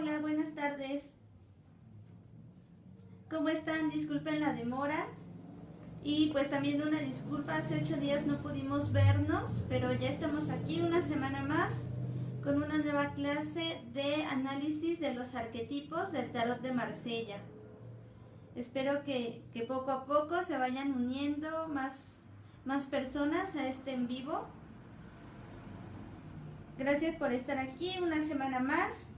Hola, buenas tardes. ¿Cómo están? Disculpen la demora. Y pues también una disculpa, hace 8 días no pudimos vernos, pero ya estamos aquí una semana más con una nueva clase de análisis de los arquetipos del tarot de Marsella. Espero que poco a poco se vayan uniendo más personas a este en vivo. Gracias por estar aquí una semana más.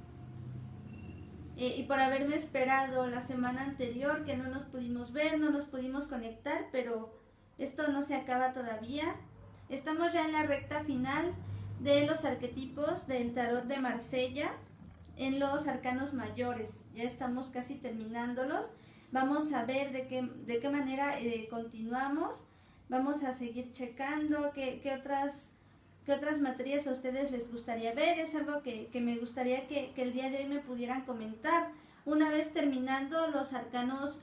Y por haberme esperado la semana anterior, que no nos pudimos ver, no nos pudimos conectar, pero esto no se acaba todavía. Estamos ya en la recta final de los arquetipos del tarot de Marsella en los arcanos mayores. Ya estamos casi terminándolos. Vamos a ver de qué manera continuamos. Vamos a seguir checando qué otras materias a ustedes les gustaría ver. Es algo que me gustaría que el día de hoy me pudieran comentar. Una vez terminando los arcanos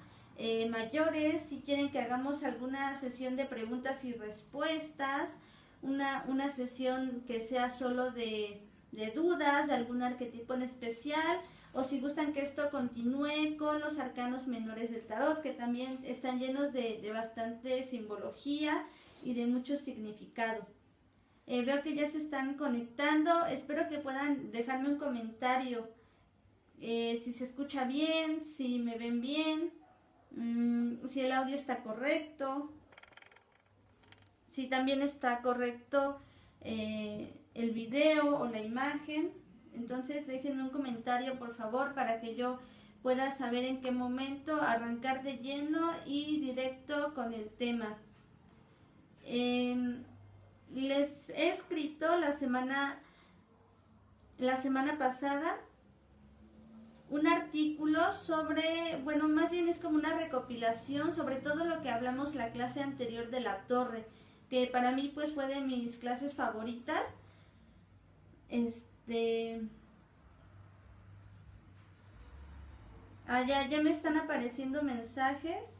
mayores, si quieren que hagamos alguna sesión de preguntas y respuestas, una sesión que sea solo de dudas, de algún arquetipo en especial, o si gustan que esto continúe con los arcanos menores del tarot, que también están llenos de bastante simbología y de mucho significado. Veo que ya se están conectando. Espero que puedan dejarme un comentario. Si se escucha bien, si me ven bien, si el audio está correcto, si también está correcto el video o la imagen. Entonces déjenme un comentario, por favor, para que yo pueda saber en qué momento arrancar de lleno y directo con el tema. Les he escrito la semana pasada un artículo sobre, bueno, más bien es como una recopilación sobre todo lo que hablamos la clase anterior de la torre, que para mí pues fue de mis clases favoritas. Ya me están apareciendo mensajes.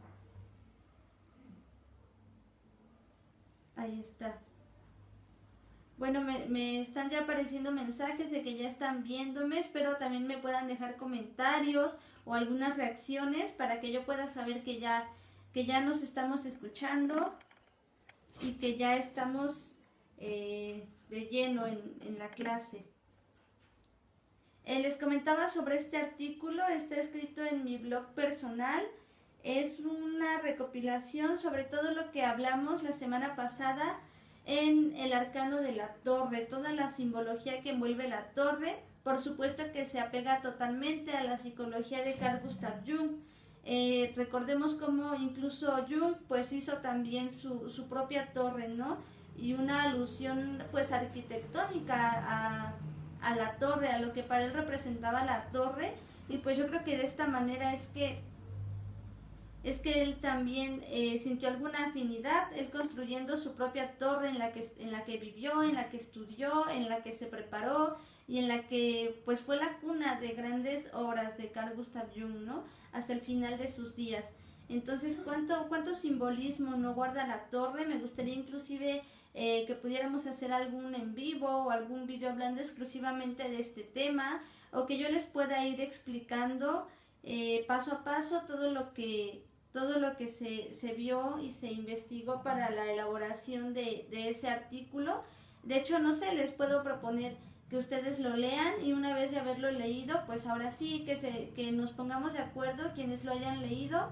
Ahí está. Bueno, me están ya apareciendo mensajes de que ya están viéndome. Espero también me puedan dejar comentarios o algunas reacciones para que yo pueda saber que ya nos estamos escuchando y que ya estamos de lleno en la clase. Les comentaba sobre este artículo, está escrito en mi blog personal. Es una recopilación sobre todo lo que hablamos la semana pasada en el arcano de la torre, toda la simbología que envuelve la torre. Por supuesto que se apega totalmente a la psicología de Carl Gustav Jung. Recordemos cómo incluso Jung pues hizo también su propia torre, ¿no? Y una alusión pues arquitectónica a la torre, a lo que para él representaba la torre. Y pues yo creo que de esta manera es que él también sintió alguna afinidad, él construyendo su propia torre en la que vivió, en la que estudió, en la que se preparó y en la que pues fue la cuna de grandes obras de Carl Gustav Jung, ¿no? Hasta el final de sus días. Entonces, ¿cuánto simbolismo no guarda la torre? Me gustaría inclusive que pudiéramos hacer algún en vivo o algún video hablando exclusivamente de este tema, o que yo les pueda ir explicando paso a paso todo lo que se vio y se investigó para la elaboración de ese artículo. De hecho, no sé, les puedo proponer que ustedes lo lean y una vez de haberlo leído, pues ahora sí que nos pongamos de acuerdo quienes lo hayan leído,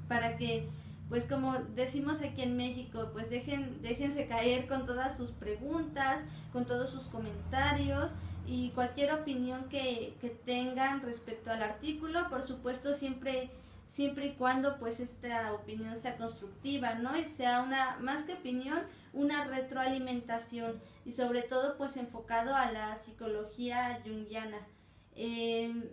para que, pues como decimos aquí en México, pues déjense caer con todas sus preguntas, con todos sus comentarios y cualquier opinión que tengan respecto al artículo. Por supuesto, siempre y cuando pues esta opinión sea constructiva, ¿no? Y sea más que opinión, una retroalimentación, y sobre todo pues enfocado a la psicología junguiana.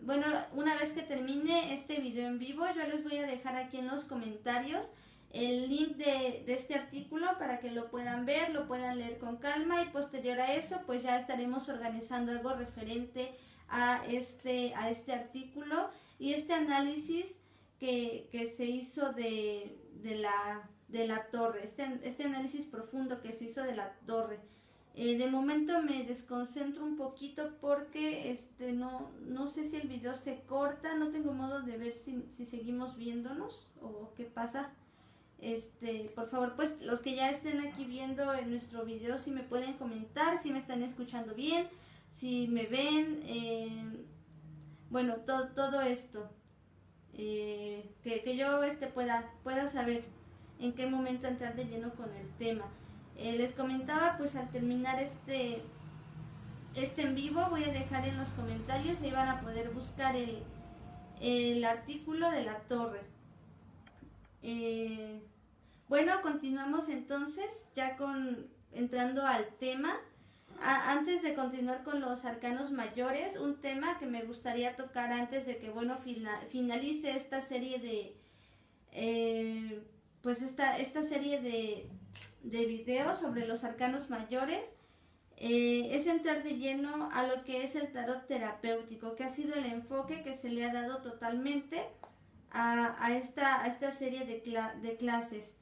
Bueno, una vez que termine este video en vivo, yo les voy a dejar aquí en los comentarios el link de este artículo para que lo puedan ver, lo puedan leer con calma, y posterior a eso pues ya estaremos organizando algo referente a este artículo y este análisis que se hizo de la torre, este análisis profundo que se hizo de la torre. De momento me desconcentro un poquito porque no sé si el video se corta, no tengo modo de ver si seguimos viéndonos o qué pasa. Por favor, pues los que ya estén aquí viendo en nuestro video, si me pueden comentar, si me están escuchando bien, si me ven, bueno, todo esto, que yo pueda saber en qué momento entrar de lleno con el tema. Les comentaba, pues al terminar este en vivo, voy a dejar en los comentarios, ahí van a poder buscar el artículo de la torre. Bueno, continuamos entonces, ya entrando al tema. Antes de continuar con los arcanos mayores, un tema que me gustaría tocar antes de que, bueno, finalice esta serie de, pues esta serie de videos sobre los arcanos mayores, es entrar de lleno a lo que es el tarot terapéutico, que ha sido el enfoque que se le ha dado totalmente a esta serie de clases.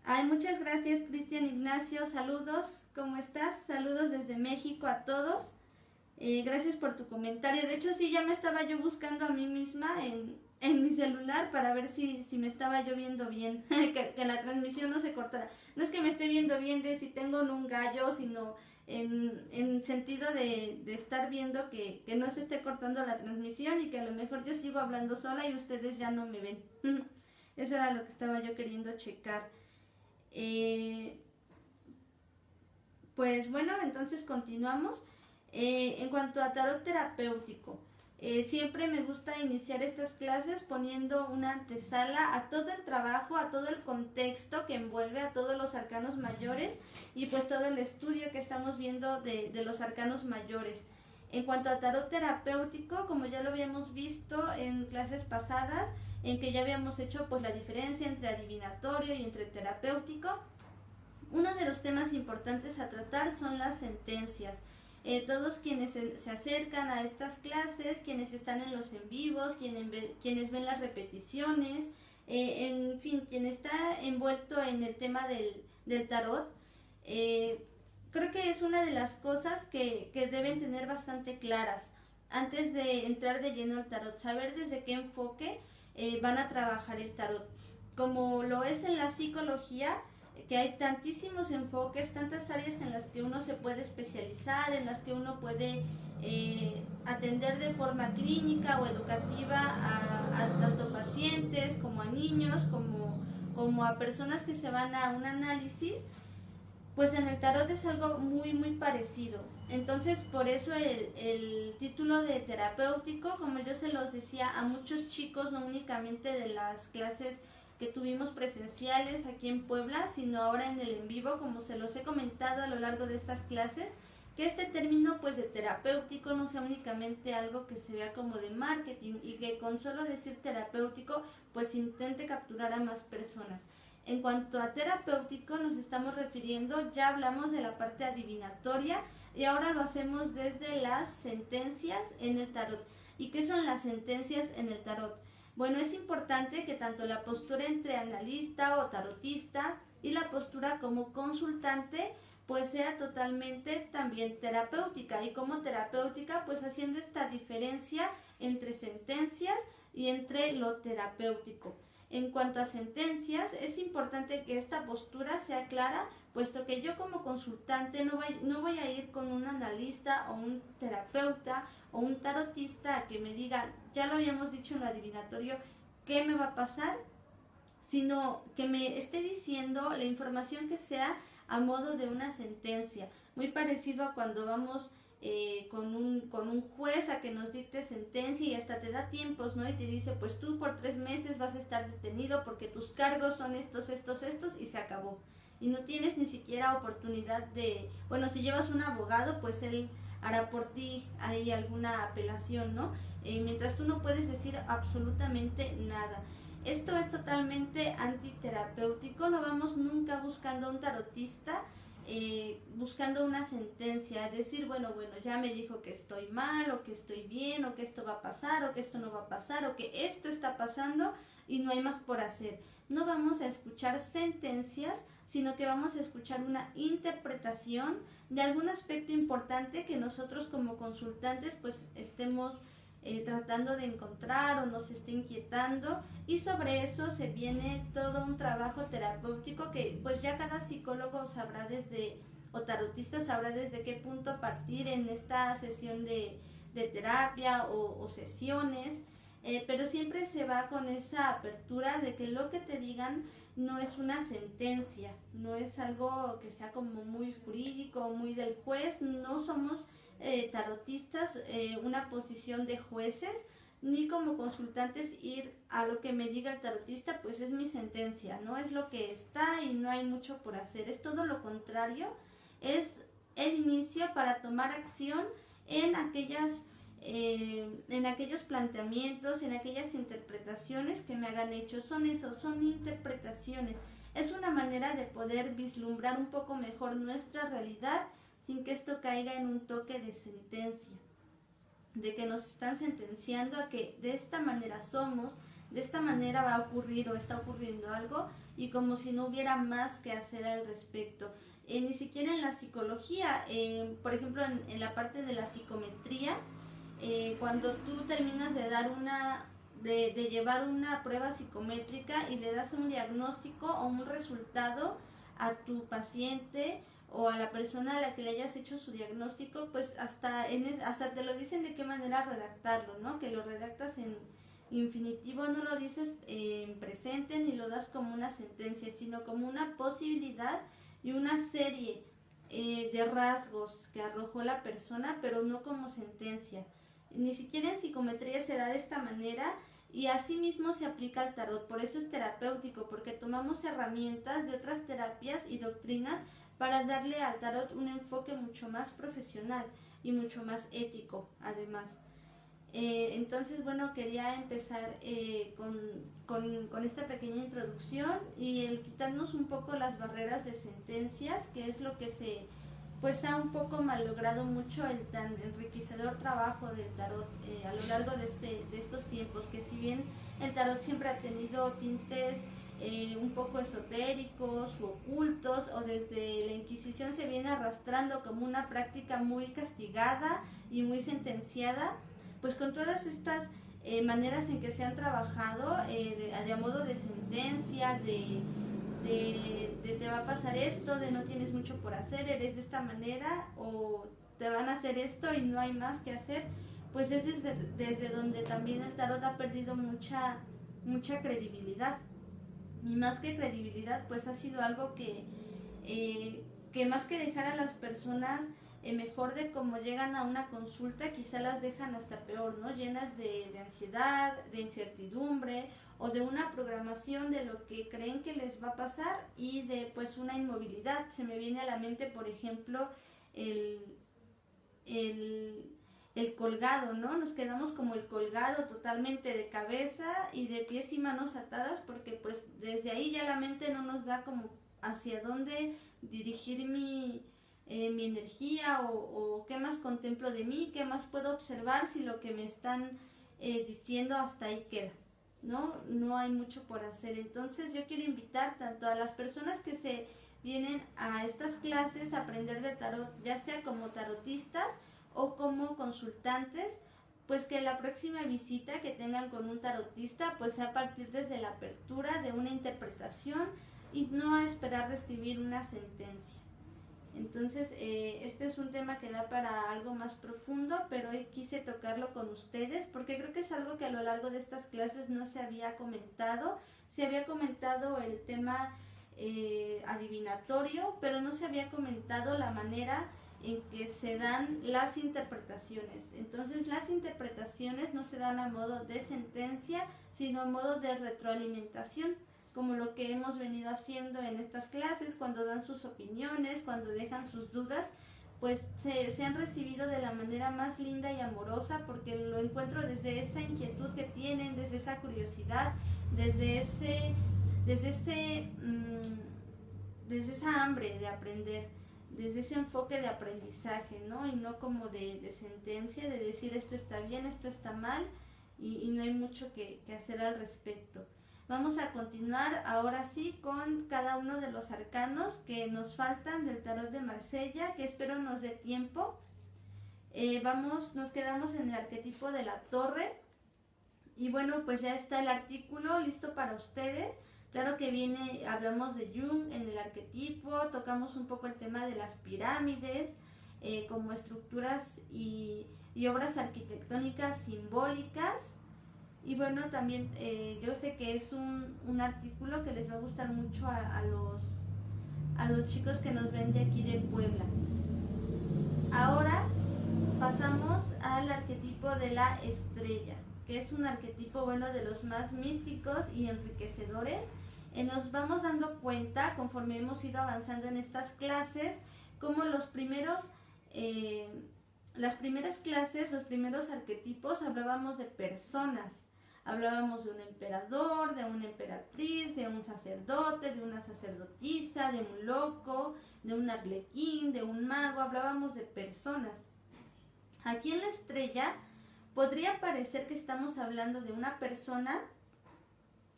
Ay, muchas gracias, Cristian Ignacio, saludos, ¿cómo estás? Saludos desde México a todos. Gracias por tu comentario. De hecho, sí, ya me estaba yo buscando a mí misma en mi celular para ver si me estaba yo viendo bien, que la transmisión no se cortara. No es que me esté viendo bien de si tengo un gallo, sino en sentido de estar viendo que no se esté cortando la transmisión y que a lo mejor yo sigo hablando sola y ustedes ya no me ven. Eso era lo que estaba yo queriendo checar. Pues bueno, entonces continuamos. En cuanto a tarot terapéutico, siempre me gusta iniciar estas clases poniendo una antesala a todo el trabajo, a todo el contexto que envuelve a todos los arcanos mayores y pues todo el estudio que estamos viendo de los arcanos mayores. En cuanto a tarot terapéutico, como ya lo habíamos visto en clases pasadas, en que ya habíamos hecho pues la diferencia entre adivinatorio y entre terapéutico, uno de los temas importantes a tratar son las sentencias. Todos quienes se acercan a estas clases, quienes están en los en vivos, quienes ven las repeticiones, en fin, quien está envuelto en el tema del tarot, creo que es una de las cosas que deben tener bastante claras antes de entrar de lleno al tarot, saber desde qué enfoque van a trabajar el tarot. Como lo es en la psicología, que hay tantísimos enfoques, tantas áreas en las que uno se puede especializar, en las que uno puede atender de forma clínica o educativa a tanto pacientes como a niños, como a personas que se van a un análisis, pues en el tarot es algo muy muy parecido. Entonces por eso el título de terapéutico, como yo se los decía a muchos chicos, no únicamente de las clases que tuvimos presenciales aquí en Puebla, sino ahora en el en vivo, como se los he comentado a lo largo de estas clases, que este término pues de terapéutico no sea únicamente algo que se vea como de marketing y que con solo decir terapéutico pues intente capturar a más personas. En cuanto a terapéutico nos estamos refiriendo, ya hablamos de la parte adivinatoria y ahora lo hacemos desde las sentencias en el tarot. ¿Y qué son las sentencias en el tarot? Bueno, es importante que tanto la postura entre analista o tarotista y la postura como consultante pues sea totalmente también terapéutica, y como terapéutica pues haciendo esta diferencia entre sentencias y entre lo terapéutico. En cuanto a sentencias, es importante que esta postura sea clara, puesto que yo como consultante no voy a ir con un analista o un terapeuta o un tarotista a que me diga, ya lo habíamos dicho en lo adivinatorio, ¿qué me va a pasar? Sino que me esté diciendo la información que sea a modo de una sentencia, muy parecido a cuando vamos con un juez a que nos dicte sentencia y hasta te da tiempos, ¿no? Y te dice, pues tú por 3 meses vas a estar detenido porque tus cargos son estos, y se acabó. Y no tienes ni siquiera oportunidad bueno, si llevas un abogado, pues él hará por ti ahí alguna apelación, ¿no? Mientras tú no puedes decir absolutamente nada. Esto es totalmente antiterapéutico, no vamos nunca buscando a un tarotista, buscando una sentencia, decir, bueno, ya me dijo que estoy mal, o que estoy bien, o que esto va a pasar, o que esto no va a pasar, o que esto está pasando, y no hay más por hacer. No vamos a escuchar sentencias, sino que vamos a escuchar una interpretación de algún aspecto importante que nosotros como consultantes pues estemos tratando de encontrar o nos esté inquietando, y sobre eso se viene todo un trabajo terapéutico que pues ya cada psicólogo sabrá o tarotista sabrá desde qué punto partir en esta sesión de terapia o sesiones, pero siempre se va con esa apertura de que lo que te digan no es una sentencia, no es algo que sea como muy jurídico, muy del juez. No somos tarotistas una posición de jueces, ni como consultantes ir a lo que me diga el tarotista, pues es mi sentencia, no es lo que está y no hay mucho por hacer. Es todo lo contrario, es el inicio para tomar acción en aquellos planteamientos, en aquellas interpretaciones que me hagan hecho. Son interpretaciones. Es una manera de poder vislumbrar un poco mejor nuestra realidad sin que esto caiga en un toque de sentencia, de que nos están sentenciando a que de esta manera somos, de esta manera va a ocurrir o está ocurriendo algo, y como si no hubiera más que hacer al respecto. Ni siquiera en la psicología, por ejemplo en la parte de la psicometría, cuando tú terminas de dar de llevar una prueba psicométrica y le das un diagnóstico o un resultado a tu paciente o a la persona a la que le hayas hecho su diagnóstico, pues hasta te lo dicen de qué manera redactarlo, ¿no? Que lo redactas en infinitivo, no lo dices en presente ni lo das como una sentencia, sino como una posibilidad y una serie de rasgos que arrojó la persona, pero no como sentencia. Ni siquiera en psicometría se da de esta manera, y así mismo se aplica al tarot. Por eso es terapéutico, porque tomamos herramientas de otras terapias y doctrinas para darle al tarot un enfoque mucho más profesional y mucho más ético, además. Entonces, bueno, quería empezar con esta pequeña introducción y el quitarnos un poco las barreras de sentencias, que es lo que pues ha un poco malogrado mucho el tan enriquecedor trabajo del tarot a lo largo de estos tiempos, que si bien el tarot siempre ha tenido tintes un poco esotéricos u ocultos, o desde la Inquisición se viene arrastrando como una práctica muy castigada y muy sentenciada, pues con todas estas maneras en que se han trabajado de modo de sentencia, de te va a pasar esto, de no tienes mucho por hacer, eres de esta manera, o te van a hacer esto y no hay más que hacer, pues es desde donde también el tarot ha perdido mucha credibilidad. Y más que credibilidad, pues ha sido algo que más que dejar a las personas mejor de cómo llegan a una consulta, quizá las dejan hasta peor, ¿no? Llenas de ansiedad, de incertidumbre, o de una programación de lo que creen que les va a pasar, y de pues una inmovilidad. Se me viene a la mente, por ejemplo, el colgado, ¿no? Nos quedamos como el colgado, totalmente de cabeza y de pies y manos atadas, porque pues desde ahí ya la mente no nos da como hacia dónde dirigir mi energía, o qué más contemplo de mí, qué más puedo observar si lo que me están diciendo hasta ahí queda, ¿no? No hay mucho por hacer. Entonces yo quiero invitar tanto a las personas que se vienen a estas clases a aprender de tarot, ya sea como tarotistas o como consultantes, pues que la próxima visita que tengan con un tarotista pues sea a partir desde la apertura de una interpretación y no a esperar recibir una sentencia. Entonces este es un tema que da para algo más profundo, pero hoy quise tocarlo con ustedes porque creo que es algo que a lo largo de estas clases no se había comentado. Se había comentado el tema adivinatorio, pero no se había comentado la manera en que se dan las interpretaciones. Entonces las interpretaciones no se dan a modo de sentencia, sino a modo de retroalimentación, como lo que hemos venido haciendo en estas clases, cuando dan sus opiniones, cuando dejan sus dudas, pues se han recibido de la manera más linda y amorosa, porque lo encuentro desde esa inquietud que tienen, desde esa curiosidad, desde esa hambre de aprender, desde ese enfoque de aprendizaje, ¿no? Y no como de sentencia, de decir esto está bien, esto está mal, y no hay mucho que hacer al respecto. Vamos a continuar ahora sí con cada uno de los arcanos que nos faltan del tarot de Marsella, que espero nos dé tiempo. Nos quedamos en el arquetipo de la torre. Y bueno, pues ya está el artículo listo para ustedes. Claro que hablamos de Jung en el arquetipo, tocamos un poco el tema de las pirámides, como estructuras y obras arquitectónicas simbólicas. Y bueno, también yo sé que es un artículo que les va a gustar mucho a los chicos que nos ven de aquí de Puebla. Ahora pasamos al arquetipo de la estrella, que es un arquetipo, bueno, de los más místicos y enriquecedores. Nos vamos dando cuenta, conforme hemos ido avanzando en estas clases, como las primeras clases, los primeros arquetipos, hablábamos de personas. Hablábamos de un emperador, de una emperatriz, de un sacerdote, de una sacerdotisa, de un loco, de un arlequín, de un mago. Hablábamos de personas. Aquí en la estrella podría parecer que estamos hablando de una persona,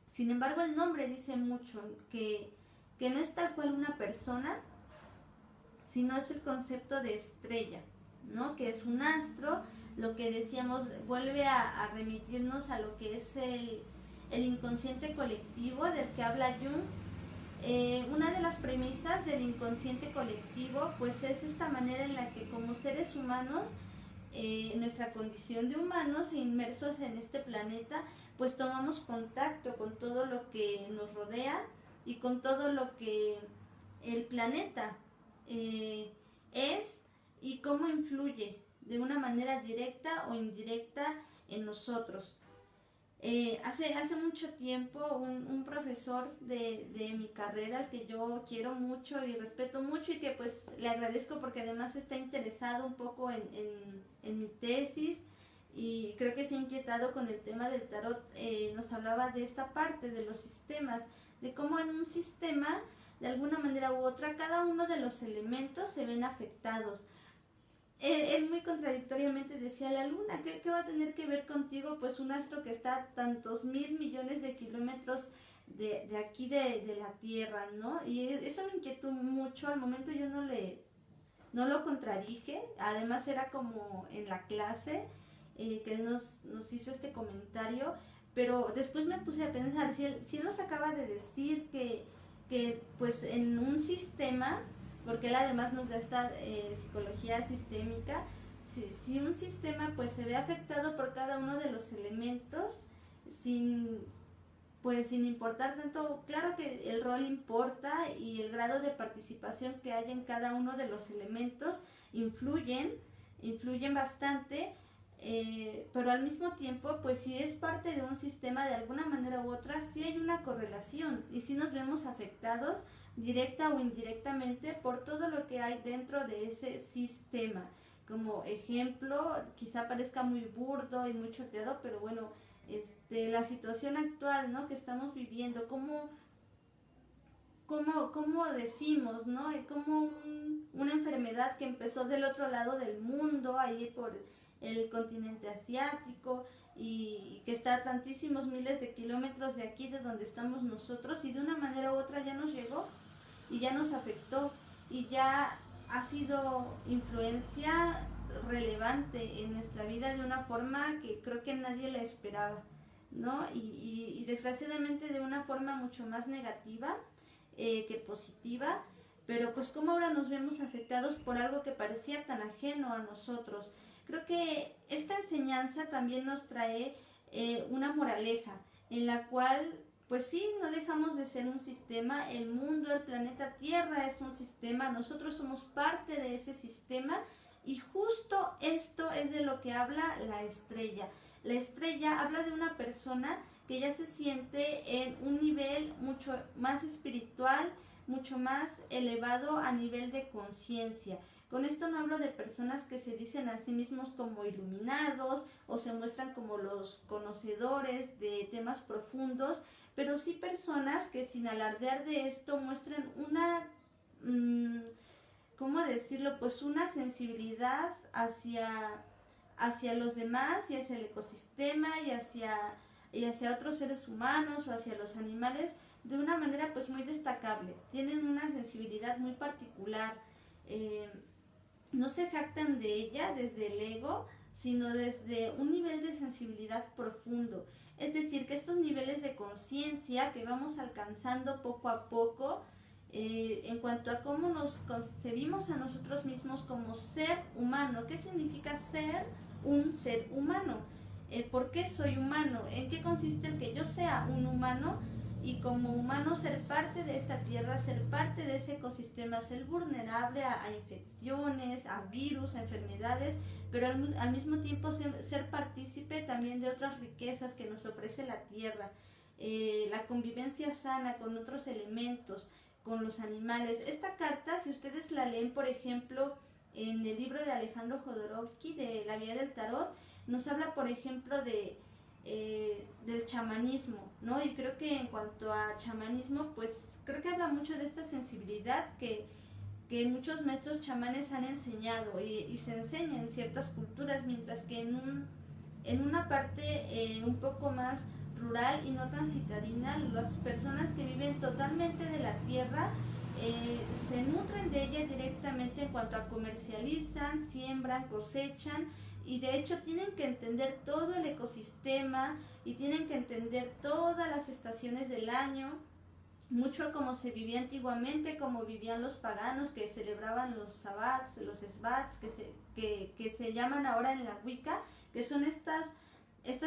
sin embargo el nombre dice mucho, que no es tal cual una persona, sino es el concepto de estrella, ¿no? Que es un astro. Lo que decíamos vuelve a remitirnos a lo que es el inconsciente colectivo del que habla Jung. Una de las premisas del inconsciente colectivo pues es esta manera en la que como seres humanos, nuestra condición de humanos e inmersos en este planeta, pues tomamos contacto con todo lo que nos rodea y con todo lo que el planeta es y cómo influye de una manera directa o indirecta en nosotros. Hace mucho tiempo un profesor de mi carrera, al que yo quiero mucho y respeto mucho y que pues le agradezco porque además está interesado un poco en mi tesis y creo que se ha inquietado con el tema del tarot, nos hablaba de esta parte de los sistemas, de cómo en un sistema de alguna manera u otra cada uno de los elementos se ven afectados. Él muy contradictoriamente decía, la luna, ¿qué va a tener que ver contigo? Pues un astro que está a tantos mil millones de kilómetros de aquí de la Tierra, ¿no? Y eso me inquietó mucho. Al momento yo no lo contradije, además era como en la clase que él nos hizo este comentario, pero después me puse a pensar, si él nos acaba de decir que pues en un sistema, porque él además nos da esta psicología sistémica, si un sistema pues se ve afectado por cada uno de los elementos, sin importar tanto, claro que el rol importa y el grado de participación que hay en cada uno de los elementos influyen bastante, pero al mismo tiempo, pues si es parte de un sistema de alguna manera u otra, sí hay una correlación y sí nos vemos afectados directa o indirectamente por todo lo que hay dentro de ese sistema. Como ejemplo, quizá parezca muy burdo y muy choteado, pero bueno, la situación actual, ¿no?, que estamos viviendo, cómo decimos, ¿no? Como una enfermedad que empezó del otro lado del mundo, ahí por el continente asiático, y que está a tantísimos miles de kilómetros de aquí, de donde estamos nosotros, y de una manera u otra ya nos llegó y ya nos afectó y ya ha sido influencia relevante en nuestra vida de una forma que creo que nadie la esperaba, ¿no? Y desgraciadamente de una forma mucho más negativa que positiva, pero pues como ahora nos vemos afectados por algo que parecía tan ajeno a nosotros. Creo que esta enseñanza también nos trae una moraleja en la cual pues sí, no dejamos de ser un sistema, el mundo, el planeta Tierra es un sistema, nosotros somos parte de ese sistema y justo esto es de lo que habla la estrella. La estrella habla de una persona que ya se siente en un nivel mucho más espiritual, mucho más elevado a nivel de conciencia. Con esto no hablo de personas que se dicen a sí mismos como iluminados o se muestran como los conocedores de temas profundos, pero sí personas que sin alardear de esto muestran una, ¿cómo decirlo? Pues una sensibilidad hacia los demás y hacia el ecosistema y hacia y hacia otros seres humanos o hacia los animales de una manera pues muy destacable. Tienen una sensibilidad muy particular. No se jactan de ella desde el ego, sino desde un nivel de sensibilidad profundo. Es decir, que estos niveles de conciencia que vamos alcanzando poco a poco, en cuanto a cómo nos concebimos a nosotros mismos como ser humano. ¿Qué significa ser un ser humano? ¿Por qué soy humano? ¿En qué consiste el que yo sea un humano? Y como humano ser parte de esta tierra, ser parte de ese ecosistema, ser vulnerable a infecciones, a virus, a enfermedades, pero al mismo tiempo ser partícipe también de otras riquezas que nos ofrece la tierra, la convivencia sana con otros elementos, con los animales. Esta carta, si ustedes la leen, por ejemplo, en el libro de Alejandro Jodorowsky, de La Vía del Tarot, nos habla, por ejemplo, del chamanismo, ¿no? Y creo que en cuanto a chamanismo, pues creo que habla mucho de esta sensibilidad que muchos maestros chamanes han enseñado y se enseña en ciertas culturas, mientras que en una parte un poco más rural y no tan citadina, las personas que viven totalmente de la tierra se nutren de ella directamente en cuanto a comercializan, siembran, cosechan, y de hecho tienen que entender todo el ecosistema y tienen que entender todas las estaciones del año, mucho como se vivía antiguamente, como vivían los paganos que celebraban los sabbats, los esbats, que se llaman ahora en la Wicca, que son estas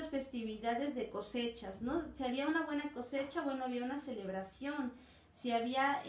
festividades de cosechas, ¿no? Si había una buena cosecha, bueno, había una celebración. Si había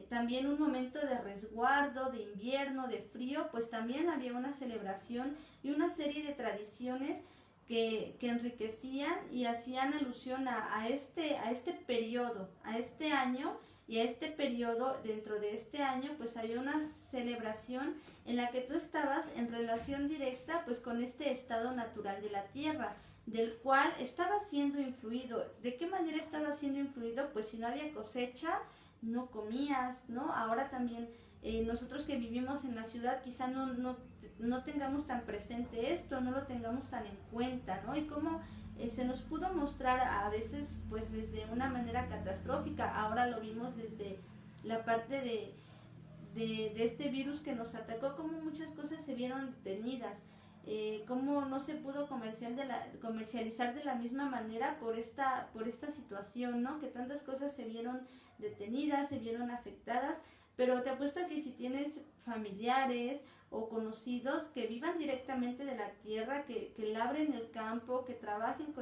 también un momento de resguardo, de invierno, de frío, pues también había una celebración y una serie de tradiciones que enriquecían y hacían alusión a este periodo, a este año, y a este periodo. Dentro de este año pues había una celebración en la que tú estabas en relación directa pues con este estado natural de la tierra, del cual estaba siendo influido. ¿De qué manera estaba siendo influido? Pues si no había cosecha, no comías, ¿no? Ahora también nosotros que vivimos en la ciudad quizá no tengamos tan presente esto, no lo tengamos tan en cuenta, ¿no? Y cómo se nos pudo mostrar a veces pues desde una manera catastrófica. Ahora lo vimos desde la parte de este virus que nos atacó, cómo muchas cosas se vieron detenidas, cómo no se pudo comercializar de la misma manera por esta situación, ¿no? Que tantas cosas se vieron detenidas, se vieron afectadas. Pero te apuesto a que si tienes familiares o conocidos que vivan directamente de la tierra, que labren el campo, que trabajen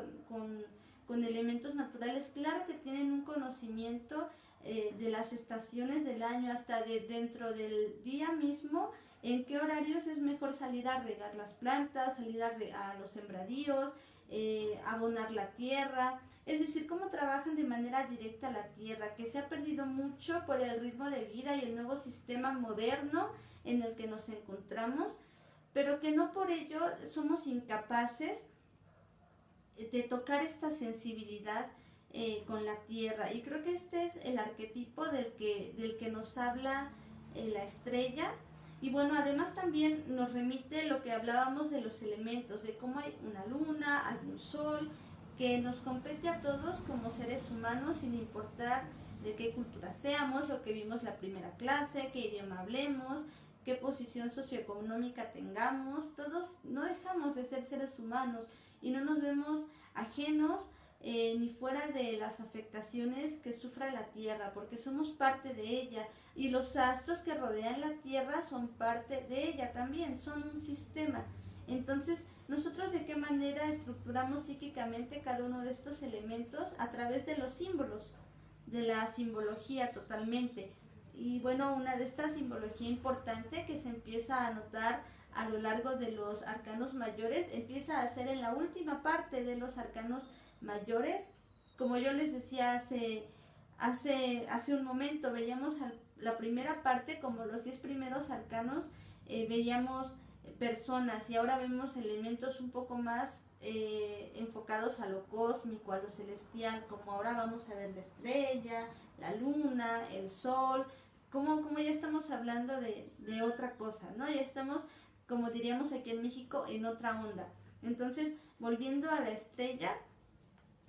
con elementos naturales, claro que tienen un conocimiento de las estaciones del año, hasta dentro del día mismo, en qué horarios es mejor salir a regar las plantas, salir a los sembradíos, abonar la tierra. Es decir, cómo trabajan de manera directa la tierra, que se ha perdido mucho por el ritmo de vida y el nuevo sistema moderno en el que nos encontramos, pero que no por ello somos incapaces de tocar esta sensibilidad con la tierra. Y creo que este es el arquetipo del que nos habla la estrella. Y bueno, además también nos remite lo que hablábamos de los elementos, de cómo hay una luna, hay un sol, que nos compete a todos como seres humanos, sin importar de qué cultura seamos, lo que vimos la primera clase, qué idioma hablemos, qué posición socioeconómica tengamos. Todos no dejamos de ser seres humanos y no nos vemos ajenos ni fuera de las afectaciones que sufra la tierra, porque somos parte de ella, y los astros que rodean la tierra son parte de ella también, son un sistema. Entonces, nosotros de qué manera estructuramos psíquicamente cada uno de estos elementos a través de los símbolos, de la simbología totalmente. Y bueno, una de estas simbología importante que se empieza a notar a lo largo de los arcanos mayores, empieza a ser en la última parte de los arcanos mayores. Como yo les decía hace un momento, veíamos la primera parte como los 10 primeros arcanos, veíamos personas, y ahora vemos elementos un poco más enfocados a lo cósmico, a lo celestial, como ahora vamos a ver la estrella, la luna, el sol, como ya estamos hablando de otra cosa, ¿no? Ya estamos, como diríamos aquí en México, en otra onda. Entonces, volviendo a la estrella,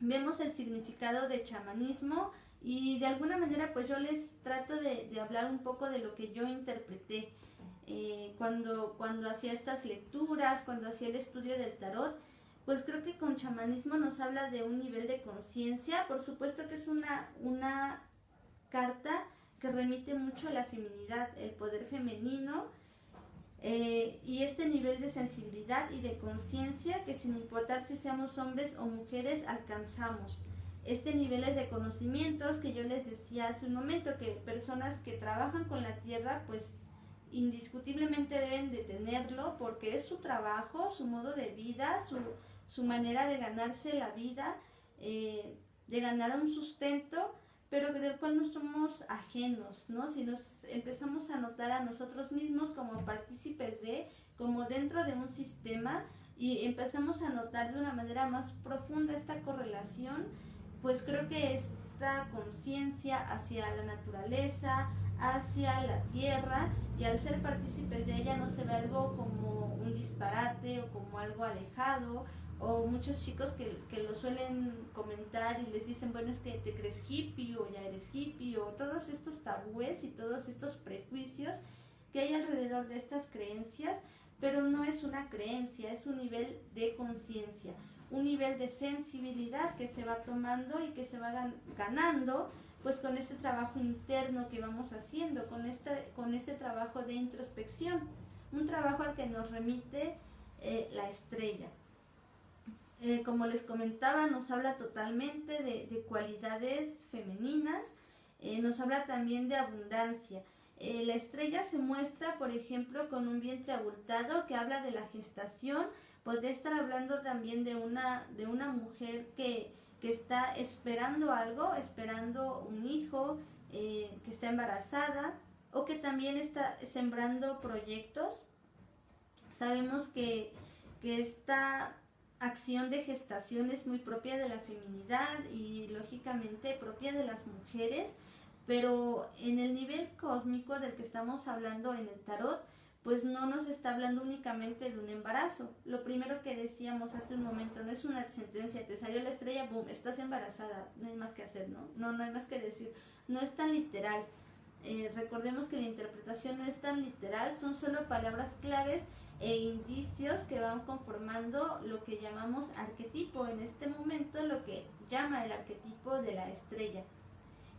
vemos el significado de chamanismo y de alguna manera pues yo les trato de hablar un poco de lo que yo interpreté cuando hacía estas lecturas, cuando hacía el estudio del tarot. Pues creo que con chamanismo nos habla de un nivel de conciencia. Por supuesto que es una carta que remite mucho a la feminidad, el poder femenino, y este nivel de sensibilidad y de conciencia que sin importar si seamos hombres o mujeres alcanzamos. Este nivel es de conocimientos que yo les decía hace un momento, que personas que trabajan con la tierra pues indiscutiblemente deben de tenerlo porque es su trabajo, su modo de vida, su manera de ganarse la vida, de ganar un sustento, pero del cual no somos ajenos, ¿no? Si nos empezamos a notar a nosotros mismos como partícipes de, como dentro de un sistema, y empezamos a notar de una manera más profunda esta correlación, pues creo que esta conciencia hacia la naturaleza, hacia la tierra, y al ser partícipes de ella no se ve algo como un disparate o como algo alejado, o muchos chicos que lo suelen comentar y les dicen, bueno, es que te crees hippie o ya eres hippie, o todos estos tabúes y todos estos prejuicios que hay alrededor de estas creencias, pero no es una creencia, es un nivel de conciencia, un nivel de sensibilidad que se va tomando y que se va ganando pues con este trabajo interno que vamos haciendo, con este trabajo de introspección, un trabajo al que nos remite la estrella. Como les comentaba, nos habla totalmente de cualidades femeninas, nos habla también de abundancia. La estrella se muestra, por ejemplo, con un vientre abultado que habla de la gestación. Podría estar hablando también de una mujer que está esperando algo, esperando un hijo, que está embarazada, o que también está sembrando proyectos. Sabemos que esta acción de gestación es muy propia de la feminidad y lógicamente propia de las mujeres, pero en el nivel cósmico del que estamos hablando en el tarot, pues no nos está hablando únicamente de un embarazo. Lo primero que decíamos hace un momento, no es una sentencia, te salió la estrella, boom, estás embarazada, no hay más que hacer, ¿no? No hay más que decir, no es tan literal. Recordemos que la interpretación no es tan literal, son solo palabras claves e indicios que van conformando lo que llamamos arquetipo, en este momento lo que llama el arquetipo de la estrella.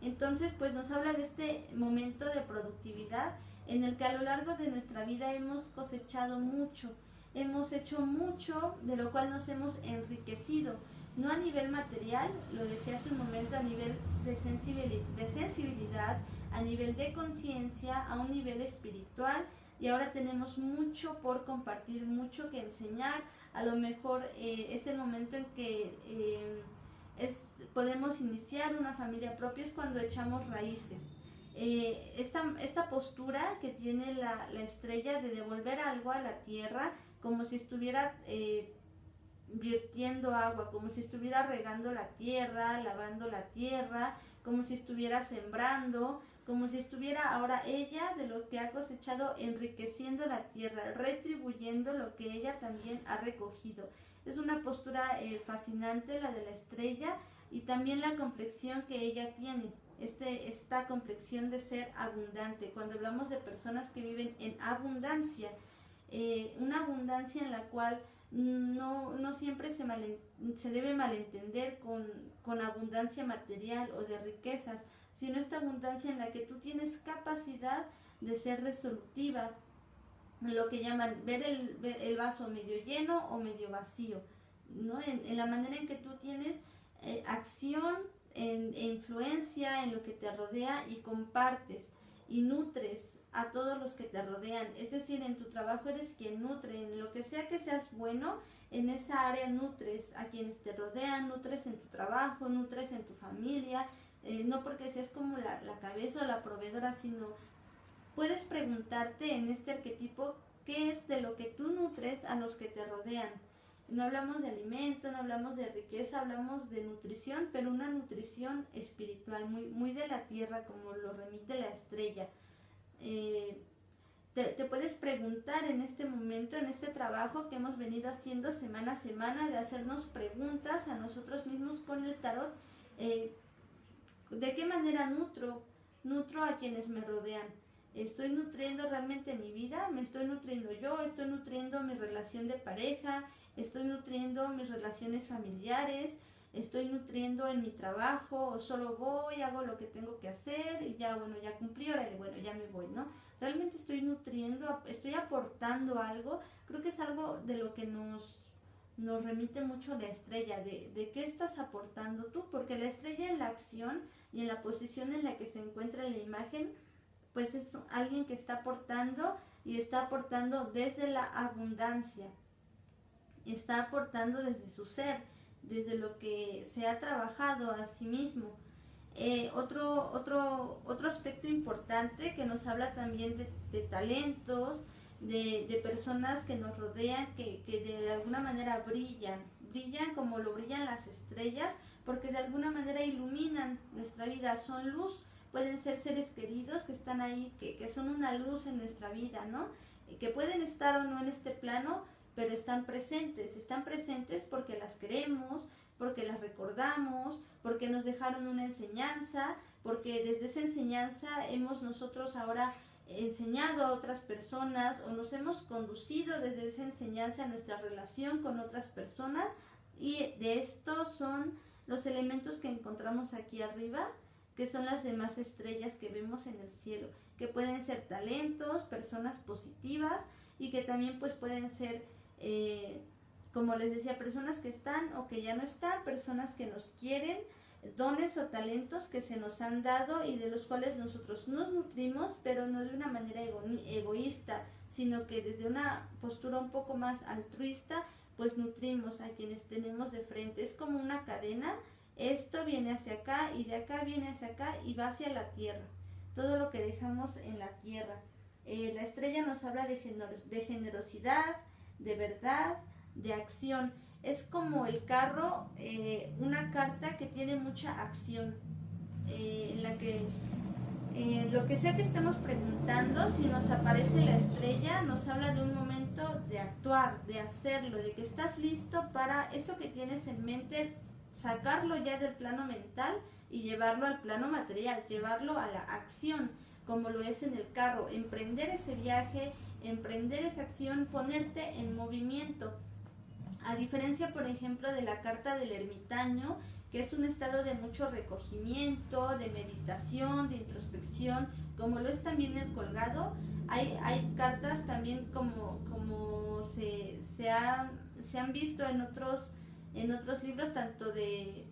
Entonces pues nos habla de este momento de productividad en el que a lo largo de nuestra vida hemos cosechado mucho, hemos hecho mucho, de lo cual nos hemos enriquecido, no a nivel material, lo decía hace un momento, a nivel de sensibilidad, a nivel de conciencia, a un nivel espiritual, y ahora tenemos mucho por compartir, mucho que enseñar. A lo mejor es el momento en que podemos iniciar una familia propia, es cuando echamos raíces. Esta postura que tiene la estrella de devolver algo a la tierra, como si estuviera virtiendo agua, como si estuviera regando la tierra, lavando la tierra, como si estuviera sembrando, como si estuviera ahora ella de lo que ha cosechado enriqueciendo la tierra, retribuyendo lo que ella también ha recogido. Es una postura fascinante la de la estrella, y también la complexión que ella tiene, esta complexión de ser abundante. Cuando hablamos de personas que viven en abundancia, una abundancia en la cual no siempre se debe malentender con abundancia material o de riquezas, sino esta abundancia en la que tú tienes capacidad de ser resolutiva, lo que llaman ver el vaso medio lleno o medio vacío, ¿no? En la manera en que tú tienes acción e influencia en lo que te rodea y compartes y nutres a todos los que te rodean. Es decir, en tu trabajo eres quien nutre, en lo que sea que seas bueno, en esa área nutres a quienes te rodean, nutres en tu trabajo, nutres en tu familia, no porque seas como la cabeza o la proveedora, sino puedes preguntarte en este arquetipo qué es de lo que tú nutres a los que te rodean. No hablamos de alimento, no hablamos de riqueza, hablamos de nutrición, pero una nutrición espiritual, muy de la tierra, como lo remite la estrella. te puedes preguntar en este momento, en este trabajo que hemos venido haciendo semana a semana, de hacernos preguntas a nosotros mismos con el tarot, ¿de qué manera nutro a quienes me rodean? ¿Estoy nutriendo realmente mi vida? ¿Me estoy nutriendo yo? ¿Estoy nutriendo mi relación de pareja? ¿Estoy nutriendo mis relaciones familiares? ¿Estoy nutriendo en mi trabajo? ¿O solo voy, hago lo que tengo que hacer y ya, bueno, ya cumplí, órale, bueno, ya me voy, ¿no? ¿Realmente estoy nutriendo, estoy aportando algo? Creo que es algo de lo que nos remite mucho la estrella, de qué estás aportando tú, porque la estrella en la acción y en la posición en la que se encuentra la imagen, pues es alguien que está aportando y está aportando desde la abundancia, está aportando desde su ser, desde lo que se ha trabajado a sí mismo. Otro aspecto importante que nos habla también de talentos, de personas que nos rodean, que de alguna manera brillan como lo brillan las estrellas, porque de alguna manera iluminan nuestra vida, son luz. Pueden ser seres queridos que están ahí, que son una luz en nuestra vida, ¿no? Que pueden estar o no en este plano, pero están presentes porque las queremos, porque las recordamos, porque nos dejaron una enseñanza, porque desde esa enseñanza hemos nosotros ahora enseñado a otras personas o nos hemos conducido desde esa enseñanza a nuestra relación con otras personas, y de estos son los elementos que encontramos aquí arriba, que son las demás estrellas que vemos en el cielo, que pueden ser talentos, personas positivas, y que también pues pueden ser, como les decía, personas que están o que ya no están, personas que nos quieren, dones o talentos que se nos han dado y de los cuales nosotros nos nutrimos, pero no de una manera egoísta, sino que desde una postura un poco más altruista, pues nutrimos a quienes tenemos de frente. Es como una cadena. Esto viene hacia acá y de acá viene hacia acá y va hacia la tierra. Todo lo que dejamos en la tierra. La estrella nos habla de generosidad, de verdad, de acción. Es como el carro, una carta que tiene mucha acción, en la que lo que sea que estemos preguntando, si nos aparece la estrella, nos habla de un momento de actuar, de hacerlo, de que estás listo para eso que tienes en mente, sacarlo ya del plano mental y llevarlo al plano material, llevarlo a la acción, como lo es en el carro, emprender ese viaje, emprender esa acción, ponerte en movimiento. A diferencia, por ejemplo, de la carta del ermitaño, que es un estado de mucho recogimiento, de meditación, de introspección, como lo es también el colgado. Hay cartas también como se han visto en otros libros, tanto de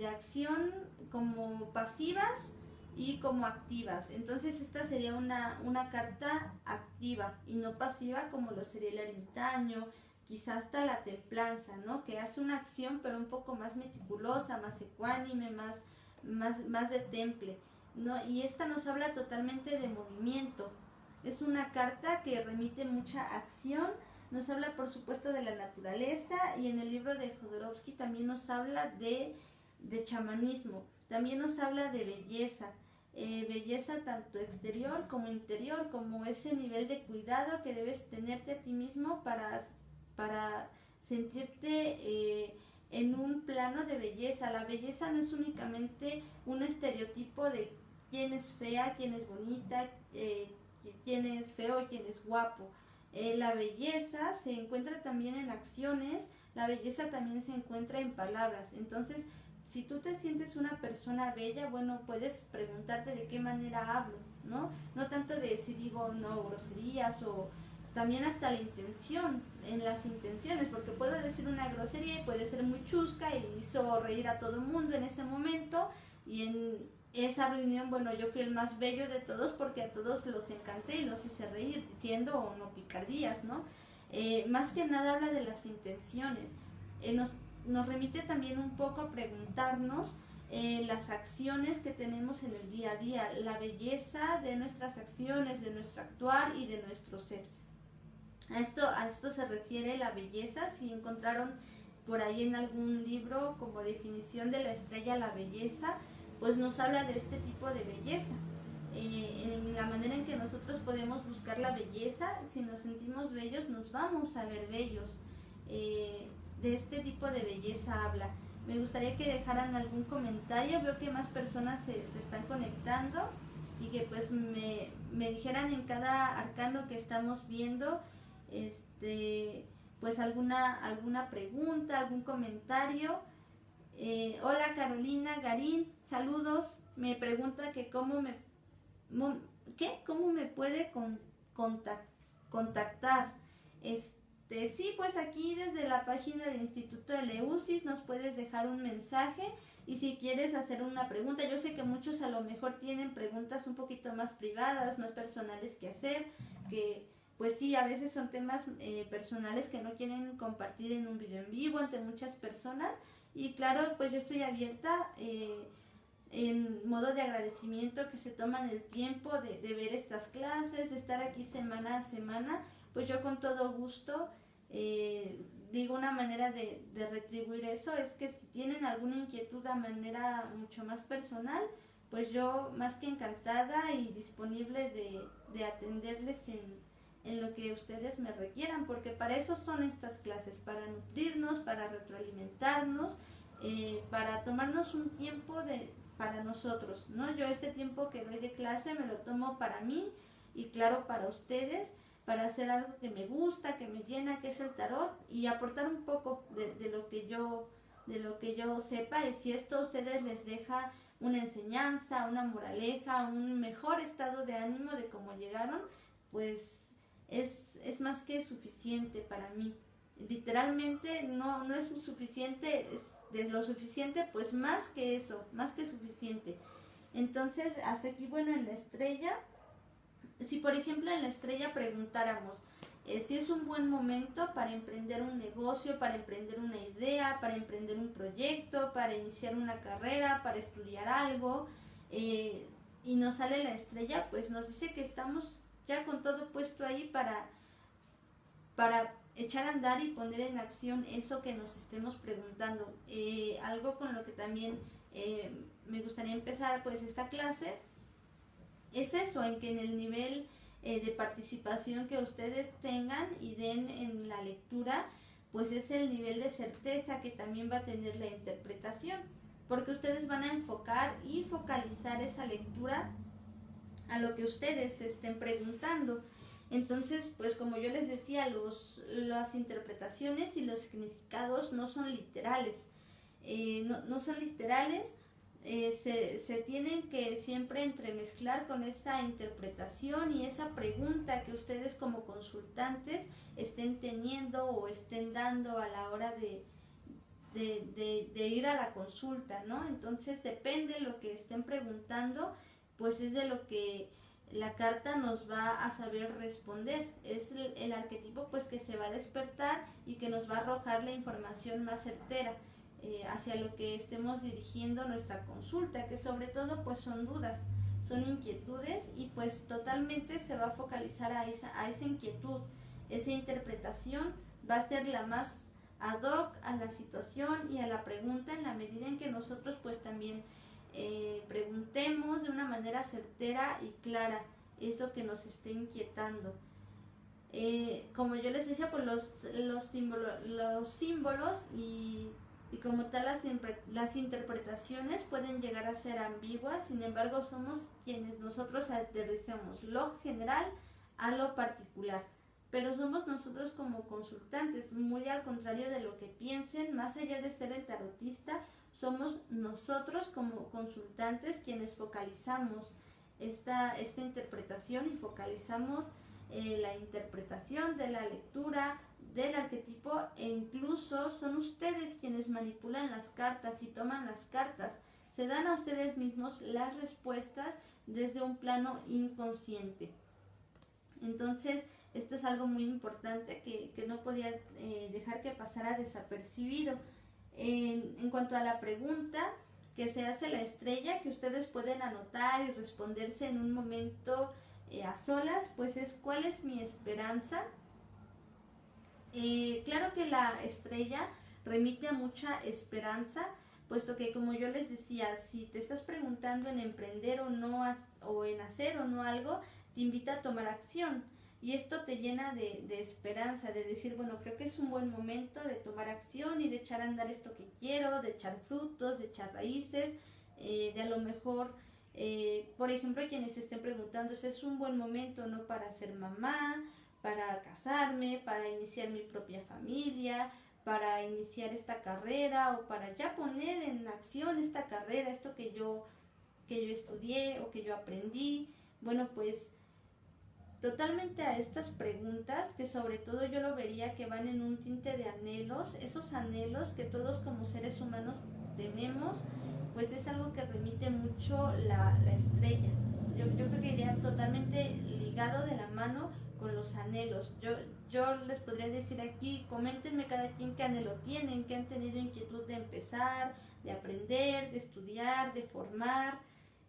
acción como pasivas y como activas. Entonces esta sería una carta activa y no pasiva, como lo sería el ermitaño, quizás hasta la templanza, ¿no? Que hace una acción pero un poco más meticulosa, más ecuánime, más de temple, ¿no? Y esta nos habla totalmente de movimiento. Es una carta que remite mucha acción. Nos habla, por supuesto, de la naturaleza, y en el libro de Jodorowsky también nos habla de chamanismo, también nos habla de belleza, belleza tanto exterior como interior, como ese nivel de cuidado que debes tenerte a ti mismo para sentirte en un plano de belleza. La belleza no es únicamente un estereotipo de quién es fea, quién es bonita, quién es feo, quién es guapo. La belleza se encuentra también en acciones, la belleza también se encuentra en palabras. Entonces, si tú te sientes una persona bella, bueno, puedes preguntarte de qué manera hablo, ¿no? No tanto de si digo no groserías, o también hasta la intención, en las intenciones, porque puedo decir una grosería y puede ser muy chusca y hizo reír a todo el mundo en ese momento, y en esa reunión, bueno, yo fui el más bello de todos porque a todos los encanté y los hice reír, diciendo o no picardías, ¿no? Más que nada habla de las intenciones. Nos remite también un poco a preguntarnos las acciones que tenemos en el día a día, la belleza de nuestras acciones, de nuestro actuar y de nuestro ser. A esto se refiere la belleza. Si encontraron por ahí en algún libro como definición de la estrella la belleza, pues nos habla de este tipo de belleza. en la manera en que nosotros podemos buscar la belleza. Si nos sentimos bellos, nos vamos a ver bellos. De este tipo de belleza habla. Me gustaría que dejaran algún comentario. Veo que más personas se están conectando y que pues me dijeran en cada arcano que estamos viendo, pues alguna pregunta, algún comentario. Hola Carolina Garín, saludos. Me pregunta que cómo me puede contactar. Sí, pues aquí desde la página del Instituto Eleusis nos puedes dejar un mensaje, y si quieres hacer una pregunta, yo sé que muchos a lo mejor tienen preguntas un poquito más privadas, más personales que hacer, que pues sí, a veces son temas personales que no quieren compartir en un video en vivo ante muchas personas, y claro, pues yo estoy abierta en modo de agradecimiento que se toman el tiempo de ver estas clases, de estar aquí semana a semana. Pues yo con todo gusto, digo, una manera de retribuir eso es que si tienen alguna inquietud de manera mucho más personal, pues yo más que encantada y disponible de atenderles en lo que ustedes me requieran, porque para eso son estas clases, para nutrirnos, para retroalimentarnos, para tomarnos un tiempo para nosotros, ¿no? Yo este tiempo que doy de clase me lo tomo para mí y claro para ustedes, para hacer algo que me gusta, que me llena, que es el tarot, y aportar un poco de lo que yo sepa, y si esto a ustedes les deja una enseñanza, una moraleja, un mejor estado de ánimo de cómo llegaron, pues es más que suficiente para mí. Literalmente no es suficiente, es de lo suficiente, pues más que eso, más que suficiente. Entonces, hasta aquí, bueno, en la estrella, si por ejemplo en la estrella preguntáramos si es un buen momento para emprender un negocio, para emprender una idea, para emprender un proyecto, para iniciar una carrera, para estudiar algo, y nos sale la estrella, pues nos dice que estamos ya con todo puesto ahí para echar a andar y poner en acción eso que nos estemos preguntando. Algo con lo que también me gustaría empezar pues esta clase es eso, en que en el nivel de participación que ustedes tengan y den en la lectura, pues es el nivel de certeza que también va a tener la interpretación, porque ustedes van a enfocar y focalizar esa lectura a lo que ustedes se estén preguntando. Entonces, pues como yo les decía, las interpretaciones y los significados no son literales. No son literales, se tienen que siempre entremezclar con esa interpretación y esa pregunta que ustedes como consultantes estén teniendo o estén dando a la hora de ir a la consulta, ¿no? Entonces depende de lo que estén preguntando, pues es de lo que la carta nos va a saber responder. Es el arquetipo pues que se va a despertar y que nos va a arrojar la información más certera hacia lo que estemos dirigiendo nuestra consulta, que sobre todo pues son dudas, son inquietudes, y pues totalmente se va a focalizar a esa inquietud. Esa interpretación va a ser la más ad hoc a la situación y a la pregunta, en la medida en que nosotros pues también preguntemos de una manera certera y clara eso que nos esté inquietando. Como yo les decía, pues los símbolos y como tal las interpretaciones pueden llegar a ser ambiguas. Sin embargo, somos quienes nosotros aterrizamos lo general a lo particular, pero somos nosotros como consultantes, muy al contrario de lo que piensen. Más allá de ser el tarotista, somos nosotros como consultantes quienes focalizamos esta interpretación y focalizamos la interpretación de la lectura del arquetipo, e incluso son ustedes quienes manipulan las cartas y toman las cartas, se dan a ustedes mismos las respuestas desde un plano inconsciente. Entonces esto es algo muy importante que no podía dejar que pasara desapercibido. En cuanto a la pregunta que se hace la estrella, que ustedes pueden anotar y responderse en un momento a solas, pues es: ¿cuál es mi esperanza? Claro que la estrella remite a mucha esperanza, puesto que, como yo les decía, si te estás preguntando en emprender o no, o en hacer o no algo, te invita a tomar acción. Y esto te llena de esperanza, de decir, bueno, creo que es un buen momento de tomar acción y de echar a andar esto que quiero, de echar frutos, de echar raíces, de a lo mejor, por ejemplo, quienes se estén preguntando, ¿ese es un buen momento, no, para ser mamá, para casarme, para iniciar mi propia familia, para iniciar esta carrera o para ya poner en acción esta carrera, esto que yo estudié o que yo aprendí? Bueno, pues totalmente a estas preguntas, que sobre todo yo lo vería que van en un tinte de anhelos, esos anhelos que todos como seres humanos tenemos, pues es algo que remite mucho la estrella. Yo creo que iría totalmente ligado de la mano con los anhelos. Yo les podría decir aquí, coméntenme cada quien qué anhelo tienen, que han tenido inquietud de empezar, de aprender, de estudiar, de formar.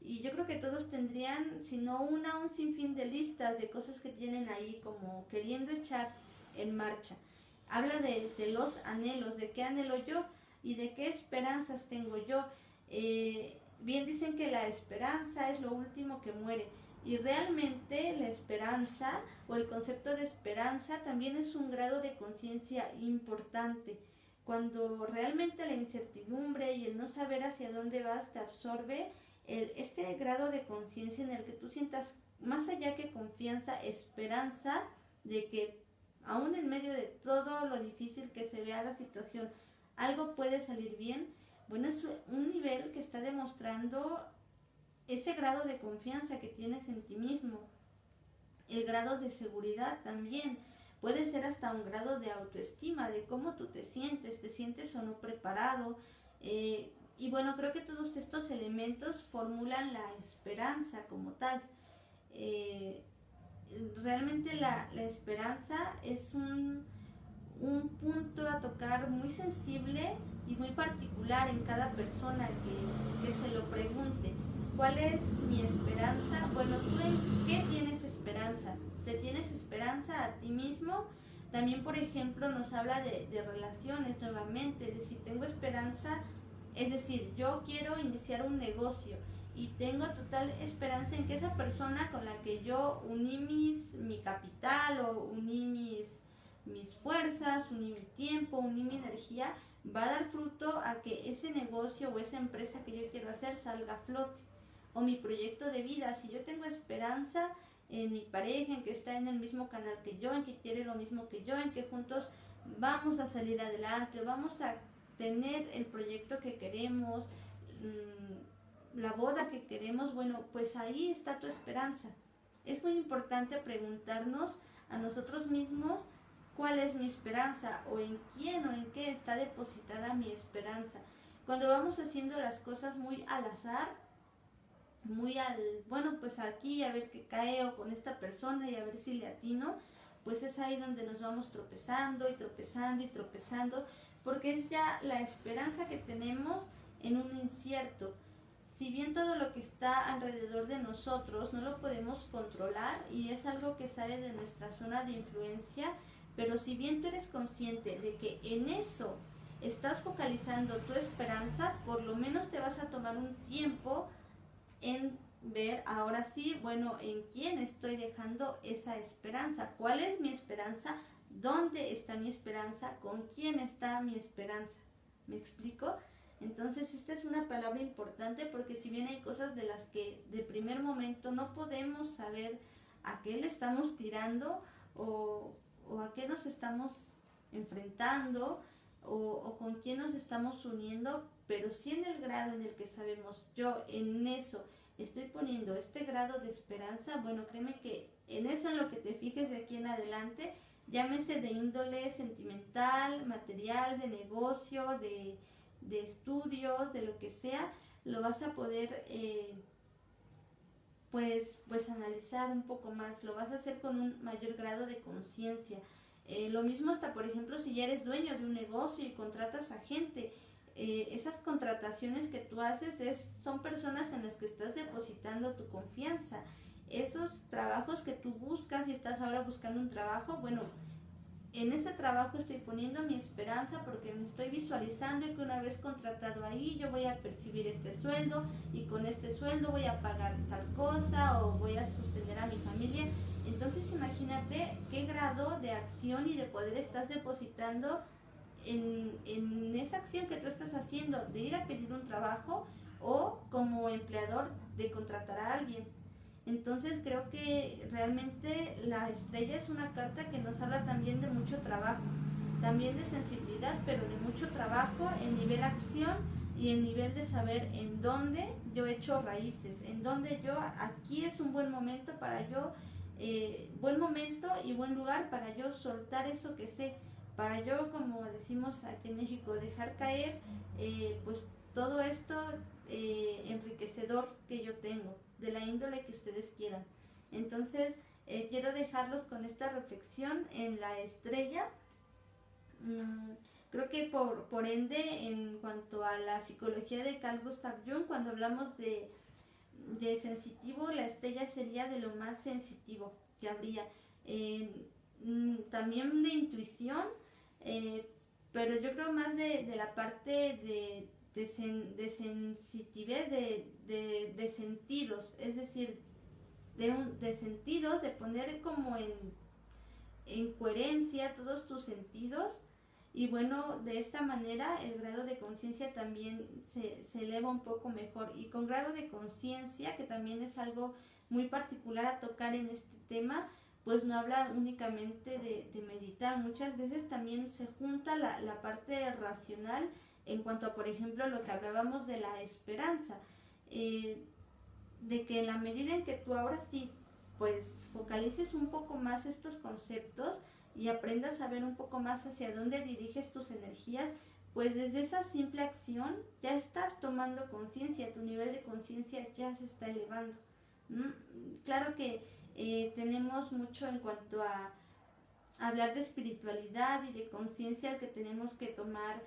Y yo creo que todos tendrían, si no una, un sinfín de listas de cosas que tienen ahí como queriendo echar en marcha. Habla de los anhelos, de qué anhelo yo y de qué esperanzas tengo yo. Bien dicen que la esperanza es lo último que muere. Y realmente la esperanza o el concepto de esperanza también es un grado de conciencia importante. Cuando realmente la incertidumbre y el no saber hacia dónde vas te absorbe, este grado de conciencia en el que tú sientas más allá que confianza, esperanza de que aún en medio de todo lo difícil que se vea la situación, algo puede salir bien. Bueno, es un nivel que está demostrando ese grado de confianza que tienes en ti mismo. El grado de seguridad también puede ser hasta un grado de autoestima, de cómo tú te sientes o no preparado. Y bueno, creo que todos estos elementos formulan la esperanza como tal. Realmente la esperanza es un punto a tocar muy sensible y muy particular en cada persona que se lo pregunte. ¿Cuál es mi esperanza? Bueno, ¿tú en qué tienes esperanza? ¿Te tienes esperanza a ti mismo? También, por ejemplo, nos habla de relaciones nuevamente, de si tengo esperanza, es decir, yo quiero iniciar un negocio y tengo total esperanza en que esa persona con la que yo uní mi capital o uní mis fuerzas, uní mi tiempo, uní mi energía, va a dar fruto a que ese negocio o esa empresa que yo quiero hacer salga a flote. O mi proyecto de vida, si yo tengo esperanza en mi pareja, en que está en el mismo canal que yo, en que quiere lo mismo que yo, en que juntos vamos a salir adelante, vamos a tener el proyecto que queremos, la boda que queremos, bueno, pues ahí está tu esperanza. Es muy importante preguntarnos a nosotros mismos cuál es mi esperanza o en quién o en qué está depositada mi esperanza. Cuando vamos haciendo las cosas muy al azar, bueno, pues aquí a ver qué cae o con esta persona y a ver si le atino, pues es ahí donde nos vamos tropezando y tropezando y tropezando, porque es ya la esperanza que tenemos en un incierto. Si bien todo lo que está alrededor de nosotros no lo podemos controlar y es algo que sale de nuestra zona de influencia, pero si bien tú eres consciente de que en eso estás focalizando tu esperanza, por lo menos te vas a tomar un tiempo en ver ahora sí, bueno, en quién estoy dejando esa esperanza, cuál es mi esperanza, dónde está mi esperanza, con quién está mi esperanza. ¿Me explico? Entonces esta es una palabra importante porque si bien hay cosas de las que de primer momento no podemos saber a qué le estamos tirando o a qué nos estamos enfrentando o con quién nos estamos uniendo, pero sí en el grado en el que sabemos, yo en eso estoy poniendo este grado de esperanza, bueno, créeme que en eso en lo que te fijes de aquí en adelante, llámese de índole sentimental, material, de negocio, de estudios, de lo que sea, lo vas a poder pues analizar un poco más, lo vas a hacer con un mayor grado de conciencia. Lo mismo hasta, por ejemplo, si ya eres dueño de un negocio y contratas a gente, esas contrataciones que tú haces son personas en las que estás depositando tu confianza. Esos trabajos que tú buscas y estás ahora buscando un trabajo, bueno, en ese trabajo estoy poniendo mi esperanza porque me estoy visualizando que una vez contratado ahí yo voy a percibir este sueldo y con este sueldo voy a pagar tal cosa o voy a sostener a mi familia. Entonces imagínate qué grado de acción y de poder estás depositando en esa acción que tú estás haciendo de ir a pedir un trabajo o como empleador de contratar a alguien. Entonces creo que realmente la estrella es una carta que nos habla también de mucho trabajo, también de sensibilidad, pero de mucho trabajo en nivel acción y en nivel de saber en dónde yo echo raíces, en dónde yo, aquí es un buen momento para yo, buen momento y buen lugar para yo soltar eso que sé, para yo, como decimos aquí en México, dejar caer pues todo esto enriquecedor que yo tengo, de la índole que ustedes quieran. Entonces, quiero dejarlos con esta reflexión en la estrella. Creo que por ende, en cuanto a la psicología de Carl Gustav Jung, cuando hablamos de sensitivo, la estrella sería de lo más sensitivo que habría. También de intuición, pero yo creo más de la parte de sensitividad, de sentidos, es decir, de sentidos, de poner como en coherencia todos tus sentidos. Y bueno, de esta manera el grado de conciencia también se eleva un poco mejor. Y con grado de conciencia, que también es algo muy particular a tocar en este tema, pues no habla únicamente de meditar. Muchas veces también se junta la parte racional en cuanto a, por ejemplo, lo que hablábamos de la esperanza. De que en la medida en que tú ahora sí, pues focalices un poco más estos conceptos y aprendas a ver un poco más hacia dónde diriges tus energías, pues desde esa simple acción ya estás tomando conciencia, tu nivel de conciencia ya se está elevando. Claro que tenemos mucho en cuanto a hablar de espiritualidad y de conciencia, que tenemos que tomar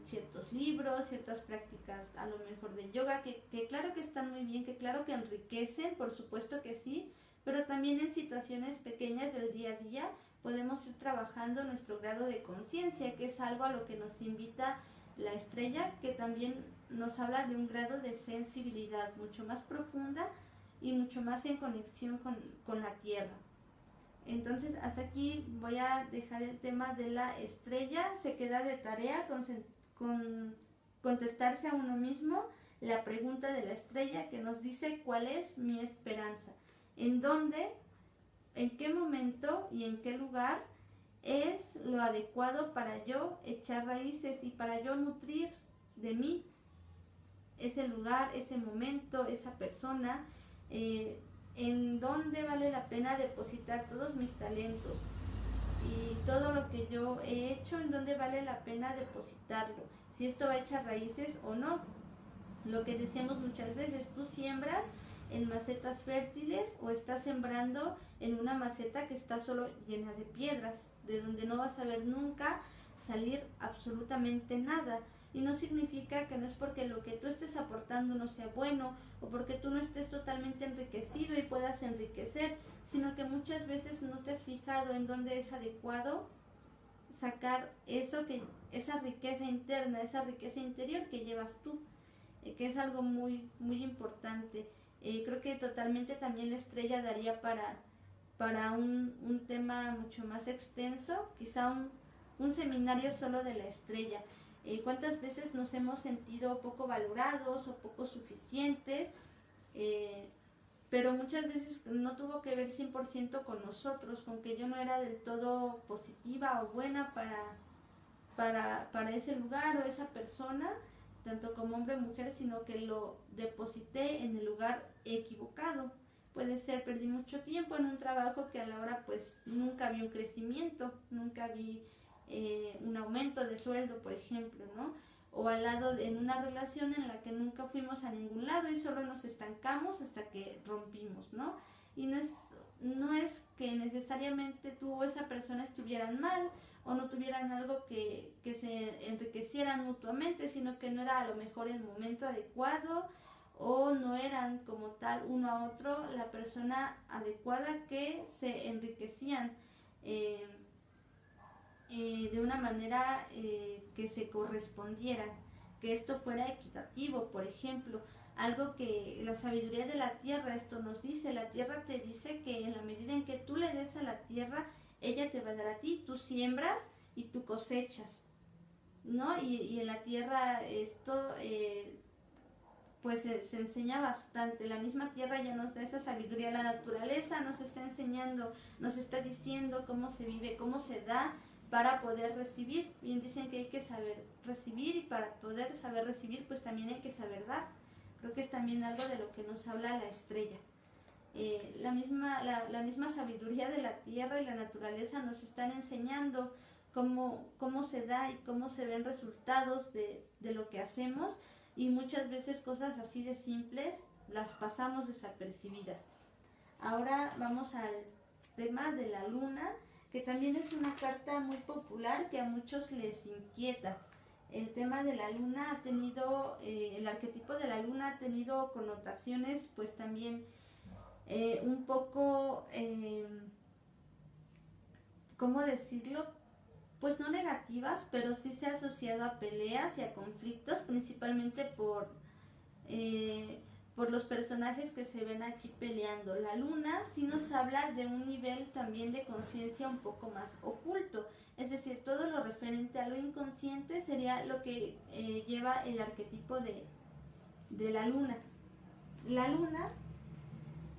ciertos libros, ciertas prácticas a lo mejor de yoga, que claro que están muy bien, que claro que enriquecen, por supuesto que sí, pero también en situaciones pequeñas del día a día podemos ir trabajando nuestro grado de conciencia, que es algo a lo que nos invita la estrella, que también nos habla de un grado de sensibilidad mucho más profunda y mucho más en conexión con la tierra. Entonces hasta aquí voy a dejar el tema de la estrella. Se queda de tarea con contestarse a uno mismo la pregunta de la estrella que nos dice cuál es mi esperanza, en dónde, en qué momento y en qué lugar es lo adecuado para yo echar raíces y para yo nutrir de mí ese lugar, ese momento, esa persona, en dónde vale la pena depositar todos mis talentos y todo lo que yo he hecho, en dónde vale la pena depositarlo, si esto va a echar raíces o no. Lo que decíamos muchas veces, tú siembras en macetas fértiles o estás sembrando en una maceta que está solo llena de piedras, de donde no vas a ver nunca salir absolutamente nada. Y no significa que no es porque lo que tú estés aportando no sea bueno o porque tú no estés totalmente enriquecido y puedas enriquecer, sino que muchas veces no te has fijado en dónde es adecuado sacar eso, que esa riqueza interna, esa riqueza interior que llevas tú, que es algo muy, muy importante. Creo que totalmente también la estrella daría para un tema mucho más extenso, quizá un seminario solo de la estrella. ¿Cuántas veces nos hemos sentido poco valorados o poco suficientes? Pero muchas veces no tuvo que ver 100% con nosotros, con que yo no era del todo positiva o buena para ese lugar o esa persona, tanto como hombre o mujer, sino que lo deposité en el lugar equivocado. Puede ser, perdí mucho tiempo en un trabajo que a la hora pues nunca vi un crecimiento, nunca vi un aumento de sueldo, por ejemplo, ¿no? O al lado en una relación en la que nunca fuimos a ningún lado y solo nos estancamos hasta que rompimos, ¿no? Y no es que necesariamente tú o esa persona estuvieran mal o no tuvieran algo que se enriquecieran mutuamente, sino que no era a lo mejor el momento adecuado o no eran como tal uno a otro la persona adecuada que se enriquecían. manera que se correspondieran, que esto fuera equitativo. Por ejemplo, algo que la sabiduría de la tierra esto nos dice, la tierra te dice que en la medida en que tú le des a la tierra, ella te va a dar a ti, tú siembras y tú cosechas, ¿no? Y en la tierra esto pues se enseña bastante. La misma tierra ya nos da esa sabiduría, la naturaleza nos está enseñando, nos está diciendo cómo se vive, cómo se da para poder recibir. Bien dicen que hay que saber recibir, y para poder saber recibir pues también hay que saber dar. Creo que es también algo de lo que nos habla la estrella. La misma sabiduría de la tierra y la naturaleza nos están enseñando cómo se da y cómo se ven resultados de lo que hacemos, y muchas veces cosas así de simples las pasamos desapercibidas. Ahora vamos al tema de la luna, que también es una carta muy popular que a muchos les inquieta. El tema de la luna ha tenido, el arquetipo de la luna ha tenido connotaciones pues también un poco, ¿cómo decirlo? Pues no negativas, pero sí se ha asociado a peleas y a conflictos, principalmente por los personajes que se ven aquí peleando. La luna sí nos habla de un nivel también de conciencia un poco más oculto, es decir, todo lo referente a lo inconsciente sería lo que lleva el arquetipo de la luna. La luna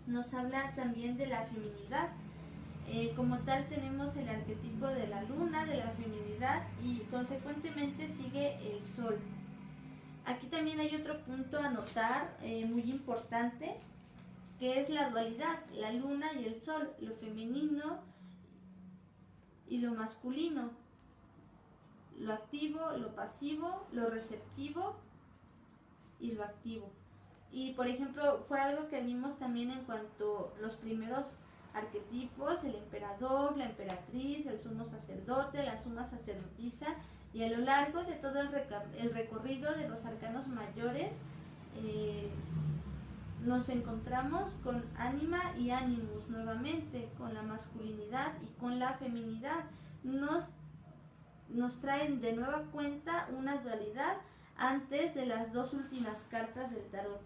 nos habla también de la feminidad. Como tal tenemos el arquetipo de la luna, de la feminidad, y consecuentemente sigue el sol. Aquí también hay otro punto a notar muy importante, que es la dualidad, la luna y el sol, lo femenino y lo masculino, lo activo, lo pasivo, lo receptivo y lo activo. Y por ejemplo, fue algo que vimos también en cuanto a los primeros arquetipos, el emperador, la emperatriz, el sumo sacerdote, la suma sacerdotisa, y a lo largo de todo el recorrido de los arcanos mayores nos encontramos con ánima y ánimus nuevamente, con la masculinidad y con la feminidad. Nos traen de nueva cuenta una dualidad antes de las dos últimas cartas del tarot.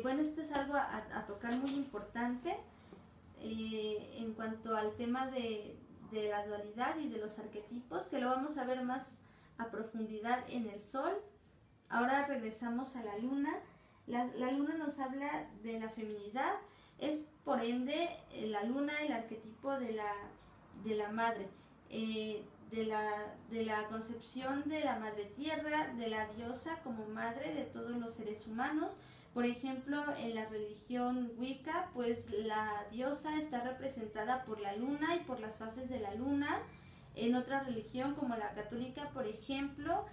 Bueno, esto es algo a tocar muy importante en cuanto al tema de la dualidad y de los arquetipos, que lo vamos a ver más a profundidad en el sol. Ahora regresamos a la luna. La luna nos habla de la feminidad, es por ende la luna el arquetipo de la madre, de la concepción de la madre tierra, de la diosa como madre de todos los seres humanos. Por ejemplo, en la religión Wicca, pues la diosa está representada por la luna y por las fases de la luna. En otra religión, como la católica, por ejemplo,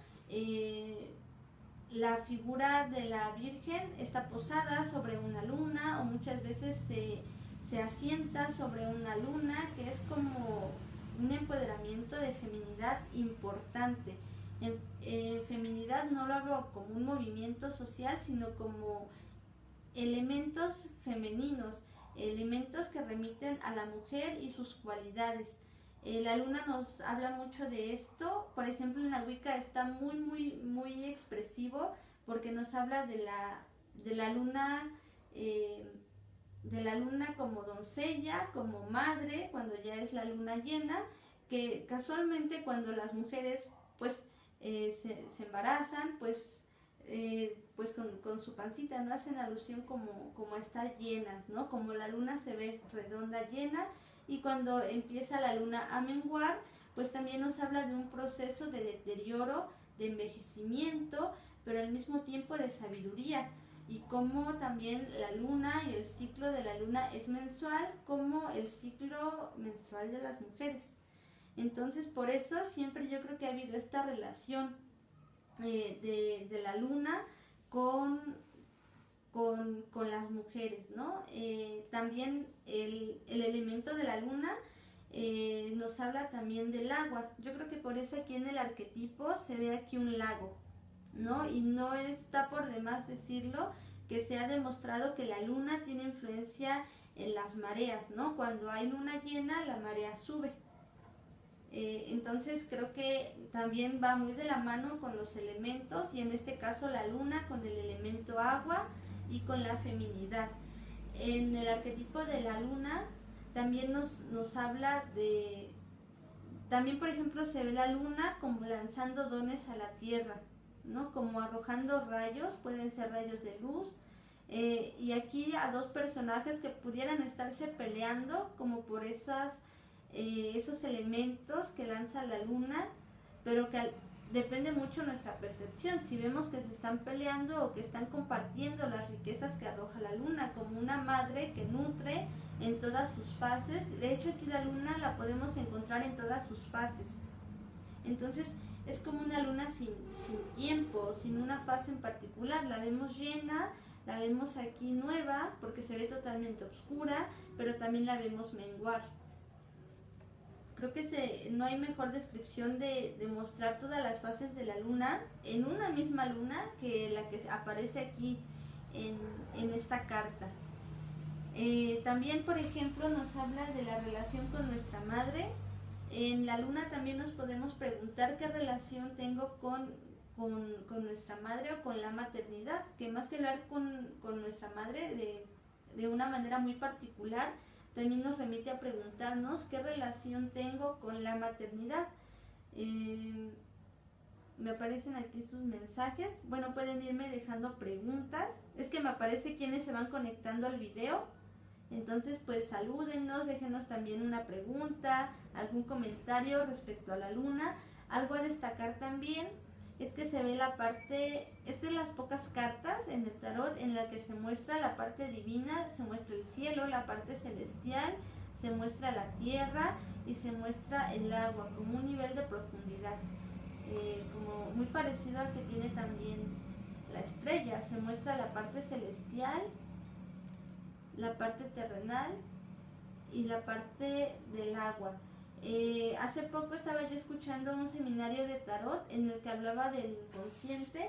la figura de la Virgen está posada sobre una luna, o muchas veces se asienta sobre una luna, que es como un empoderamiento de feminidad importante. En feminidad no lo hablo como un movimiento social, sino como elementos femeninos, elementos que remiten a la mujer y sus cualidades. La luna nos habla mucho de esto. Por ejemplo, en la Wicca está muy expresivo, porque nos habla de la luna, como doncella, como madre, cuando ya es la luna llena, que casualmente cuando las mujeres pues se embarazan, pues con su pancita, ¿no? Hacen alusión como a estar llenas, ¿no? Como la luna se ve redonda, llena, y cuando empieza la luna a menguar, pues también nos habla de un proceso de deterioro, de envejecimiento, pero al mismo tiempo de sabiduría, y como también la luna y el ciclo de la luna es mensual, como el ciclo menstrual de las mujeres. Entonces, por eso siempre yo creo que ha habido esta relación de la luna con las mujeres, ¿no? También el elemento de la luna nos habla también del agua. Yo creo que por eso aquí en el arquetipo se ve aquí un lago, ¿no? Y no está por demás decirlo, que se ha demostrado que la luna tiene influencia en las mareas, ¿no? Cuando hay luna llena, la marea sube. Entonces creo que también va muy de la mano con los elementos, y en este caso la luna con el elemento agua y con la feminidad. En el arquetipo de la luna también nos habla de... También, por ejemplo, se ve la luna como lanzando dones a la tierra, ¿no? Como arrojando rayos, pueden ser rayos de luz. Y aquí a dos personajes que pudieran estarse peleando como por esos elementos que lanza la luna, pero que depende mucho nuestra percepción. Si vemos que se están peleando o que están compartiendo las riquezas que arroja la luna, como una madre que nutre en todas sus fases. De hecho, aquí la luna la podemos encontrar en todas sus fases. Entonces es como una luna sin tiempo, sin una fase en particular. La vemos llena, la vemos aquí nueva porque se ve totalmente oscura, pero también la vemos menguar. Creo que no hay mejor descripción de mostrar todas las fases de la luna en una misma luna que la que aparece aquí en esta carta. También, por ejemplo, nos habla de la relación con nuestra madre. En la luna también nos podemos preguntar qué relación tengo con nuestra madre o con la maternidad, que más que hablar con nuestra madre de una manera muy particular, también nos remite a preguntarnos qué relación tengo con la maternidad. Me aparecen aquí sus mensajes. Bueno, pueden irme dejando preguntas. Es que me aparece quienes se van conectando al video. Entonces, pues salúdenos, déjenos también una pregunta, algún comentario respecto a la luna. Algo a destacar también es que se ve la parte, es de las pocas cartas en el tarot en la que se muestra la parte divina, se muestra el cielo, la parte celestial, se muestra la tierra y se muestra el agua como un nivel de profundidad, como muy parecido al que tiene también la estrella. Se muestra la parte celestial, la parte terrenal y la parte del agua. Hace poco estaba yo escuchando un seminario de tarot en el que hablaba del inconsciente,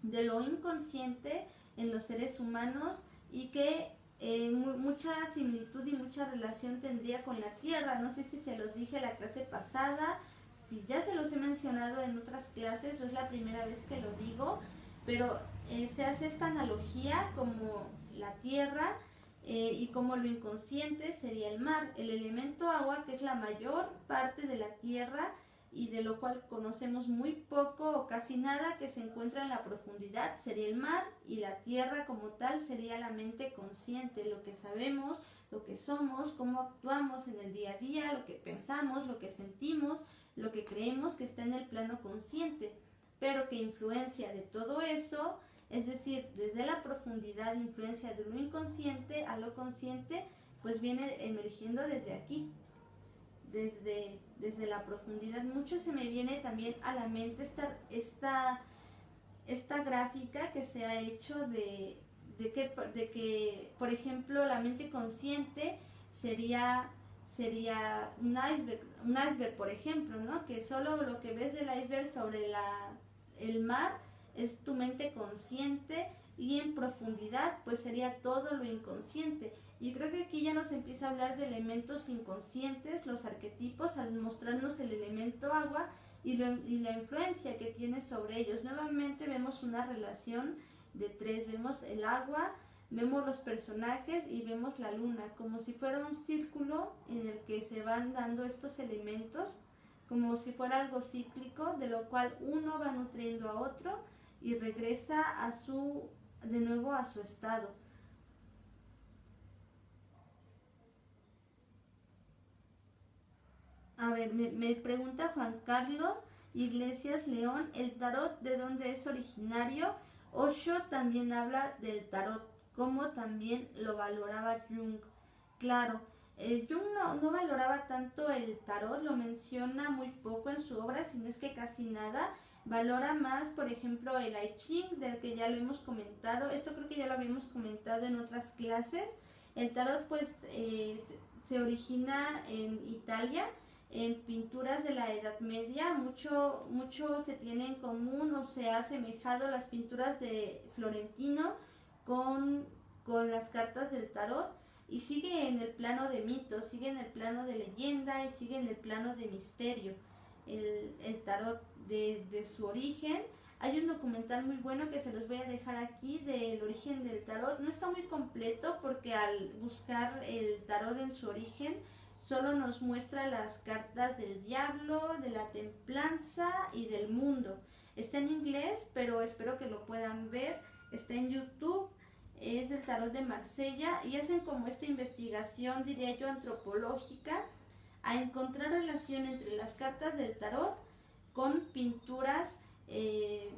de lo inconsciente en los seres humanos, y que mucha similitud y mucha relación tendría con la tierra. No sé si se los dije la clase pasada, si ya se los he mencionado en otras clases o es la primera vez que lo digo, pero se hace esta analogía como la tierra y como lo inconsciente sería el mar, el elemento agua, que es la mayor parte de la tierra y de lo cual conocemos muy poco o casi nada, que se encuentra en la profundidad, sería el mar, y la tierra como tal sería la mente consciente, lo que sabemos, lo que somos, cómo actuamos en el día a día, lo que pensamos, lo que sentimos, lo que creemos que está en el plano consciente, pero que influencia de todo eso. Es decir, desde la profundidad, influencia de lo inconsciente a lo consciente, pues viene emergiendo desde aquí, desde la profundidad. Mucho se me viene también a la mente esta gráfica que se ha hecho de que, por ejemplo, la mente consciente sería un iceberg, por ejemplo, ¿no? Que solo lo que ves del iceberg sobre el mar es tu mente consciente, y en profundidad pues sería todo lo inconsciente. Y creo que aquí ya nos empieza a hablar de elementos inconscientes, los arquetipos, al mostrarnos el elemento agua y la influencia que tiene sobre ellos. Nuevamente vemos una relación de tres, vemos el agua, vemos los personajes y vemos la luna, como si fuera un círculo en el que se van dando estos elementos, como si fuera algo cíclico, de lo cual uno va nutriendo a otro y regresa de nuevo a su estado. A ver, me pregunta Juan Carlos Iglesias León, ¿el tarot de dónde es originario? Osho también habla del tarot, como también lo valoraba Jung. Claro, Jung no valoraba tanto el tarot, lo menciona muy poco en su obra, si no es que casi nada. Valora más, por ejemplo, el I Ching, del que ya lo hemos comentado. Esto creo que ya lo habíamos comentado en otras clases. El tarot pues se origina en Italia, en pinturas de la Edad Media. Mucho se tiene en común o se ha asemejado las pinturas de Florentino con las cartas del tarot. y sigue en el plano de mito, sigue en el plano de leyenda y sigue en el plano de misterio. El tarot de su origen. Hay un documental muy bueno que se los voy a dejar aquí del origen del tarot. No está muy completo porque al buscar el tarot en su origen solo nos muestra las cartas del diablo, de la templanza y del mundo. Está en inglés, pero espero que lo puedan ver. Está en YouTube. Es el tarot de Marsella y hacen como esta investigación, diría yo, antropológica, a encontrar relación entre las cartas del tarot con pinturas de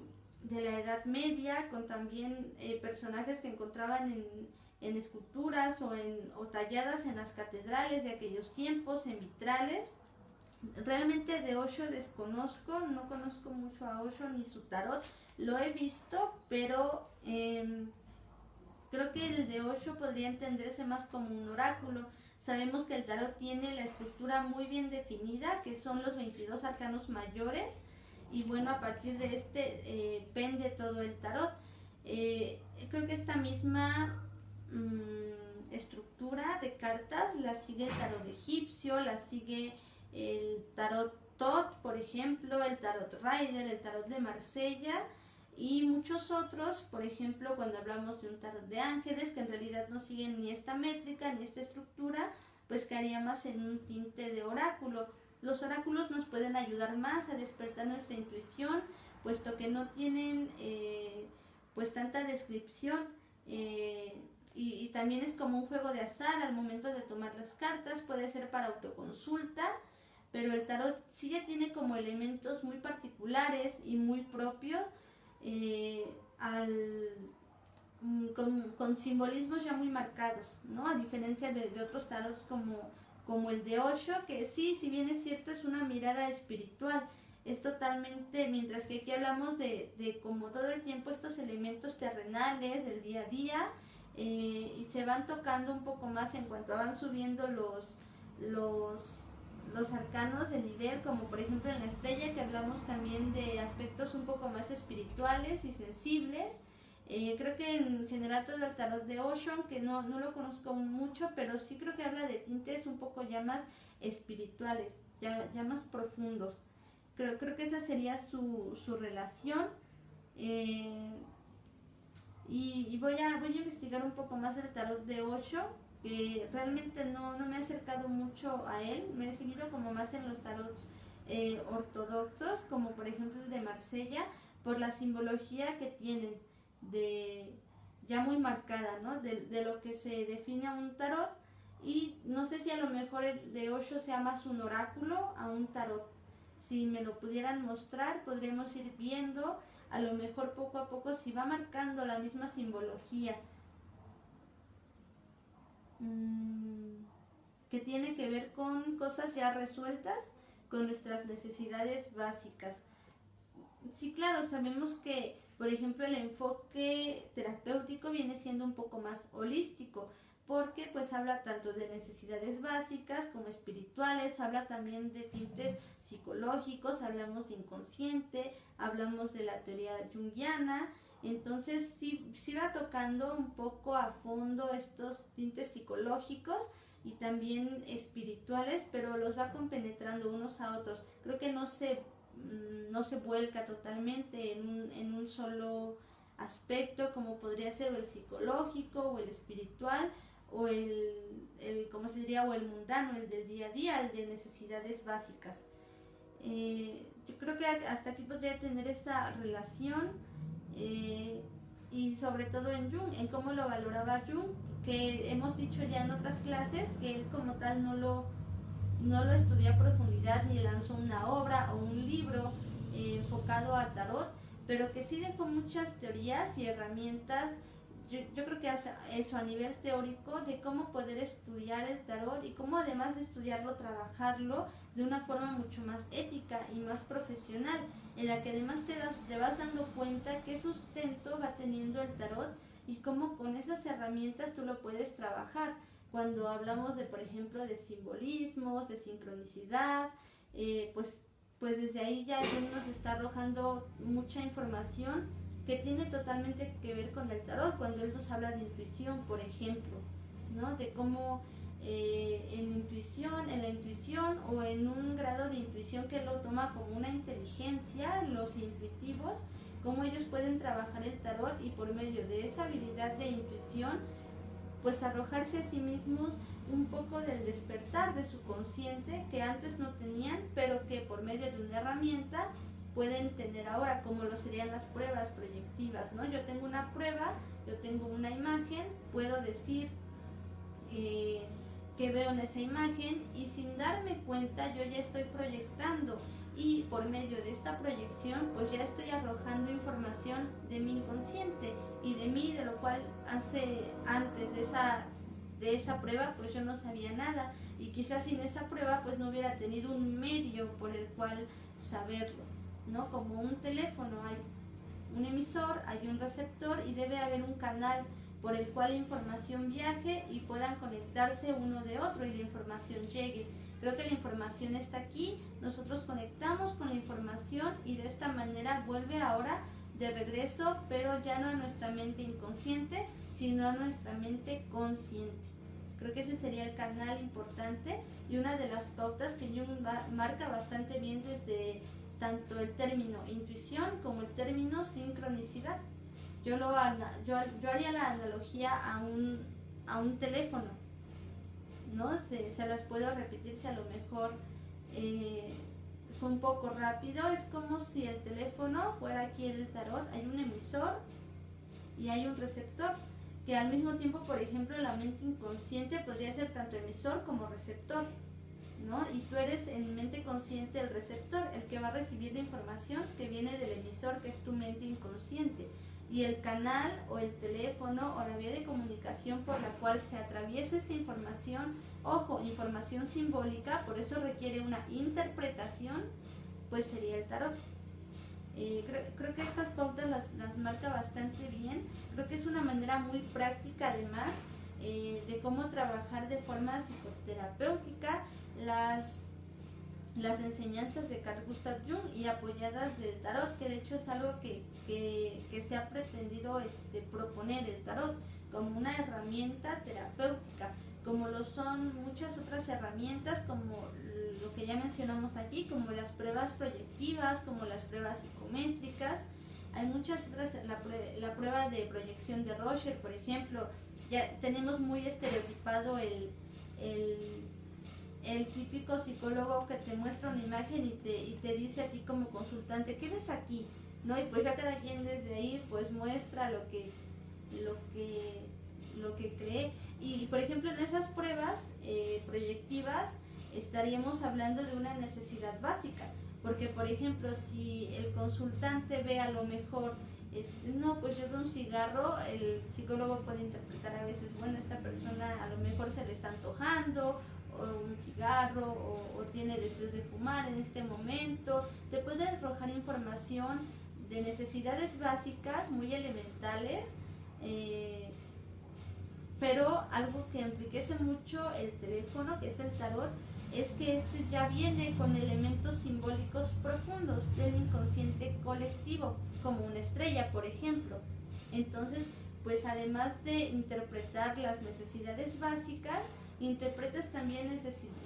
la Edad Media, con también personajes que encontraban en esculturas o talladas en las catedrales de aquellos tiempos, en vitrales. Realmente de Osho desconozco, no conozco mucho a Osho ni su tarot, lo he visto, pero creo que el de Osho podría entenderse más como un oráculo. Sabemos que el tarot tiene la estructura muy bien definida, que son los 22 arcanos mayores, y bueno, a partir de pende todo el tarot. Creo que esta misma estructura de cartas la sigue el tarot egipcio, la sigue el tarot Tot, por ejemplo, el tarot Rider, el tarot de Marsella y muchos otros. Por ejemplo, cuando hablamos de un tarot de ángeles, que en realidad no siguen ni esta métrica ni esta estructura, pues caería más en un tinte de oráculo. Los oráculos nos pueden ayudar más a despertar nuestra intuición, puesto que no tienen pues tanta descripción, y también es como un juego de azar al momento de tomar las cartas. Puede ser para autoconsulta, pero el tarot sí ya tiene como elementos muy particulares y muy propios, con simbolismos ya muy marcados, ¿no? A diferencia de otros tarots como el de Osho, que sí, si bien es cierto, es una mirada espiritual, es totalmente, mientras que aquí hablamos de como todo el tiempo estos elementos terrenales del día a día, y se van tocando un poco más en cuanto van subiendo los arcanos de nivel, como por ejemplo en la estrella, que hablamos también de aspectos un poco más espirituales y sensibles. Creo que en general todo el tarot de Osho, que no lo conozco mucho, pero sí creo que habla de tintes un poco ya más espirituales, ya más profundos. Creo que esa sería su relación. Y voy a investigar un poco más el tarot de Osho, que realmente no me he acercado mucho a él. Me he seguido como más en los tarots ortodoxos, como por ejemplo el de Marsella, por la simbología que tienen, ya muy marcada, ¿no? De lo que se define a un tarot. Y no sé si a lo mejor el de Osho sea más un oráculo a un tarot. Si me lo pudieran mostrar, podremos ir viendo a lo mejor poco a poco si va marcando la misma simbología, que tiene que ver con cosas ya resueltas, con nuestras necesidades básicas. Sí, claro, sabemos que, por ejemplo, el enfoque terapéutico viene siendo un poco más holístico, porque pues habla tanto de necesidades básicas como espirituales, habla también de tintes psicológicos, hablamos de inconsciente, hablamos de la teoría junguiana. Entonces sí va tocando un poco a fondo estos tintes psicológicos y también espirituales, pero los va compenetrando unos a otros. Creo que no se vuelca totalmente en un solo aspecto, como podría ser el psicológico o el espiritual o ¿cómo se diría? O el mundano, el del día a día, el de necesidades básicas. Yo creo que hasta aquí podría tener esta relación, y sobre todo en Jung, en cómo lo valoraba Jung, que hemos dicho ya en otras clases que él como tal no lo estudió a profundidad ni lanzó una obra o un libro enfocado a tarot, pero que sí dejó muchas teorías y herramientas. Yo creo que eso a nivel teórico, de cómo poder estudiar el tarot y cómo además de estudiarlo, trabajarlo de una forma mucho más ética y más profesional, en la que además te vas dando cuenta qué sustento va teniendo el tarot y cómo con esas herramientas tú lo puedes trabajar. Cuando hablamos de, por ejemplo, de simbolismos, de sincronicidad, pues desde ahí ya nos está arrojando mucha información que tiene totalmente que ver con el tarot, cuando él nos habla de intuición, por ejemplo. ¿no? De cómo en la intuición o en un grado de intuición que lo toma como una inteligencia, los intuitivos, cómo ellos pueden trabajar el tarot y por medio de esa habilidad de intuición, pues arrojarse a sí mismos un poco del despertar de su consciente que antes no tenían, pero que por medio de una herramienta pueden tener ahora, como lo serían las pruebas proyectivas, ¿no? Yo tengo una prueba, yo tengo una imagen, puedo decir que veo en esa imagen y sin darme cuenta yo ya estoy proyectando y por medio de esta proyección pues ya estoy arrojando información de mi inconsciente y de mí, de lo cual antes de esa prueba pues yo no sabía nada y quizás sin esa prueba pues no hubiera tenido un medio por el cual saberlo, ¿no? Como un teléfono, hay un emisor, hay un receptor y debe haber un canal por el cual la información viaje y puedan conectarse uno de otro y la información llegue. Creo que la información está aquí, nosotros conectamos con la información y de esta manera vuelve ahora de regreso, pero ya no a nuestra mente inconsciente, sino a nuestra mente consciente. Creo que ese sería el canal importante y una de las pautas que Jung marca bastante bien desde tanto el término intuición como el término sincronicidad. Yo haría la analogía a un teléfono, ¿no? Se las puedo repetir si a lo mejor fue un poco rápido. Es como si el teléfono fuera aquí en el tarot, hay un emisor y hay un receptor, que al mismo tiempo, por ejemplo, la mente inconsciente podría ser tanto emisor como receptor, ¿no? Y tú eres en mente consciente el receptor, el que va a recibir la información que viene del emisor, que es tu mente inconsciente. Y el canal o el teléfono o la vía de comunicación por la cual se atraviesa esta información, ojo, información simbólica, por eso requiere una interpretación, pues sería el tarot. Creo que estas pautas las marca bastante bien. Creo que es una manera muy práctica además de cómo trabajar de forma psicoterapéutica las enseñanzas de Carl Gustav Jung y apoyadas del tarot, que de hecho es algo que se ha pretendido proponer el tarot como una herramienta terapéutica, como lo son muchas otras herramientas, como lo que ya mencionamos aquí, como las pruebas proyectivas, como las pruebas psicométricas. Hay muchas otras, la prueba de proyección de Roger, por ejemplo. Ya tenemos muy estereotipado el típico psicólogo que te muestra una imagen y te dice a ti como consultante, ¿qué ves aquí? ¿No? Y pues ya cada quien desde ahí pues muestra lo que cree. Y por ejemplo en esas pruebas proyectivas estaríamos hablando de una necesidad básica, porque por ejemplo si el consultante ve a lo mejor no, pues yo veo un cigarro, el psicólogo puede interpretar a veces, bueno, esta persona a lo mejor se le está antojando o un cigarro o tiene deseos de fumar en este momento. Te puede arrojar información de necesidades básicas muy elementales, pero algo que enriquece mucho el teléfono, que es el tarot, es que ya viene con elementos simbólicos profundos del inconsciente colectivo, como una estrella, por ejemplo. Entonces, pues además de interpretar las necesidades básicas, interpretas también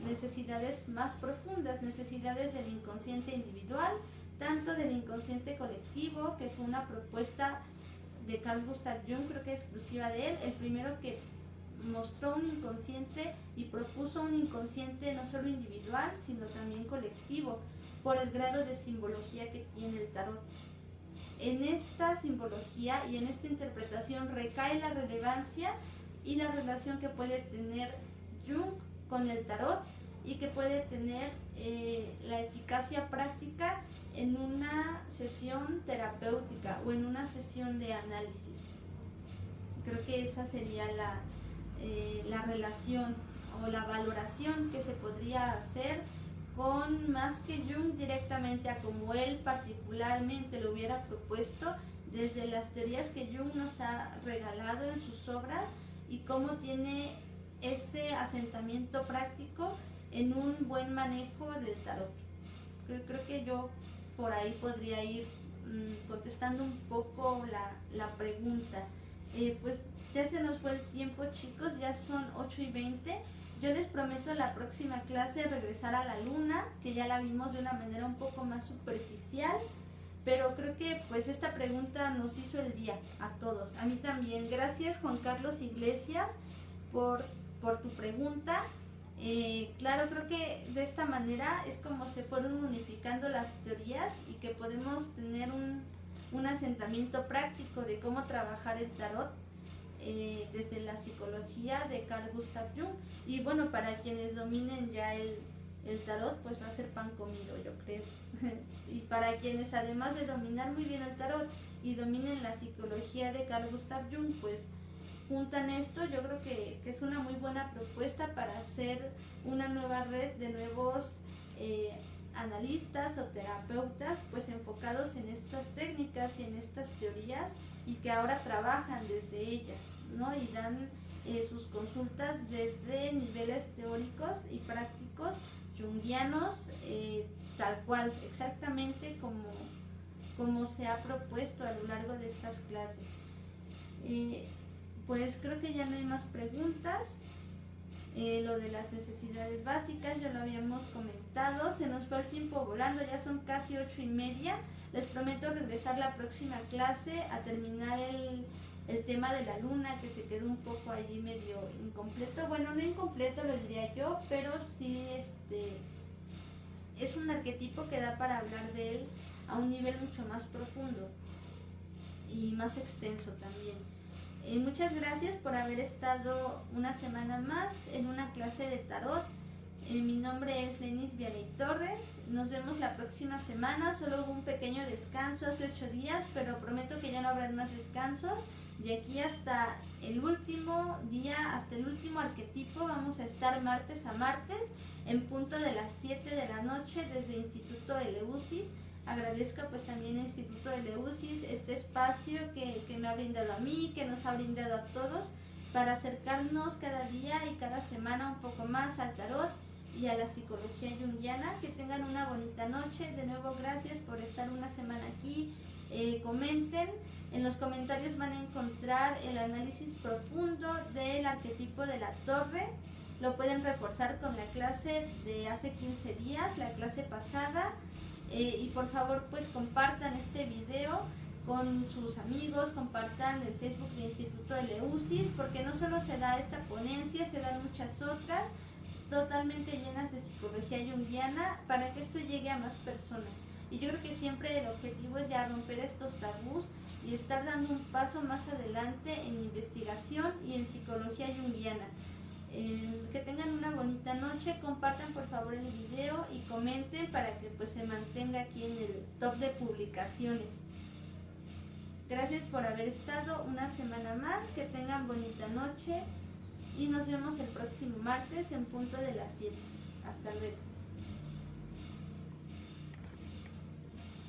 necesidades más profundas, necesidades del inconsciente individual, tanto del inconsciente colectivo, que fue una propuesta de Carl Gustav Jung, creo que exclusiva de él, el primero que mostró un inconsciente y propuso un inconsciente no solo individual, sino también colectivo, por el grado de simbología que tiene el tarot. En esta simbología y en esta interpretación recae la relevancia y la relación que puede tener Jung con el tarot y que puede tener la eficacia práctica en una sesión terapéutica o en una sesión de análisis. Creo que esa sería la relación o la valoración que se podría hacer con más que Jung directamente a como él particularmente lo hubiera propuesto, desde las teorías que Jung nos ha regalado en sus obras y cómo tiene ese asentamiento práctico en un buen manejo del tarot. Creo que yo por ahí podría ir contestando un poco la pregunta. Pues Ya se nos fue el tiempo, chicos, ya son 8:20. Yo les prometo la próxima clase regresar a la luna, que ya la vimos de una manera un poco más superficial, pero creo que pues esta pregunta nos hizo el día a todos, a mí también. Gracias, Juan Carlos Iglesias, por tu pregunta. Claro, creo que de esta manera es como se fueron unificando las teorías y que podemos tener un asentamiento práctico de cómo trabajar el tarot desde la psicología de Carl Gustav Jung. Y bueno, para quienes dominen ya el tarot, pues va a ser pan comido, yo creo. Y para quienes además de dominar muy bien el tarot y dominen la psicología de Carl Gustav Jung, pues juntan esto, yo creo que es una muy buena propuesta para hacer una nueva red de nuevos analistas o terapeutas, pues enfocados en estas técnicas y en estas teorías, y que ahora trabajan desde ellas, ¿no? Y dan sus consultas desde niveles teóricos y prácticos junguianos, tal cual, exactamente como se ha propuesto a lo largo de estas clases. Pues creo que ya no hay más preguntas. Lo de las necesidades básicas ya lo habíamos comentado. Se nos fue el tiempo volando, ya son casi 8:30. Les prometo regresar la próxima clase a terminar el tema de la luna, que se quedó un poco allí medio incompleto. Bueno, no incompleto lo diría yo, pero sí es un arquetipo que da para hablar de él a un nivel mucho más profundo y más extenso también. Muchas gracias por haber estado una semana más en una clase de tarot. Mi nombre es Lenis Vianey Torres. Nos vemos la próxima semana. Solo hubo un pequeño descanso hace 8 días, pero prometo que ya no habrá más descansos. De aquí hasta el último día, hasta el último arquetipo, vamos a estar martes a martes en punto de las 7 de la noche desde Instituto Eleusis. Agradezco pues también al Instituto Eleusis este espacio que me ha brindado a mí, que nos ha brindado a todos, para acercarnos cada día y cada semana un poco más al tarot y a la psicología junguiana. Que tengan una bonita noche. De nuevo, gracias por estar una semana aquí. Comenten, en los comentarios van a encontrar el análisis profundo del arquetipo de la torre. Lo pueden reforzar con la clase de hace 15 días, la clase pasada. Y por favor pues compartan este video con sus amigos, compartan el Facebook de Instituto Eleusis, porque no solo se da esta ponencia, se dan muchas otras totalmente llenas de psicología junguiana, para que esto llegue a más personas. Y yo creo que siempre el objetivo es ya romper estos tabús y estar dando un paso más adelante en investigación y en psicología junguiana. Que tengan una bonita noche. Compartan por favor el video y comenten para que pues se mantenga aquí en el top de publicaciones. Gracias por haber estado una semana más. Que tengan bonita noche y nos vemos el próximo martes en punto de las 7. Hasta luego.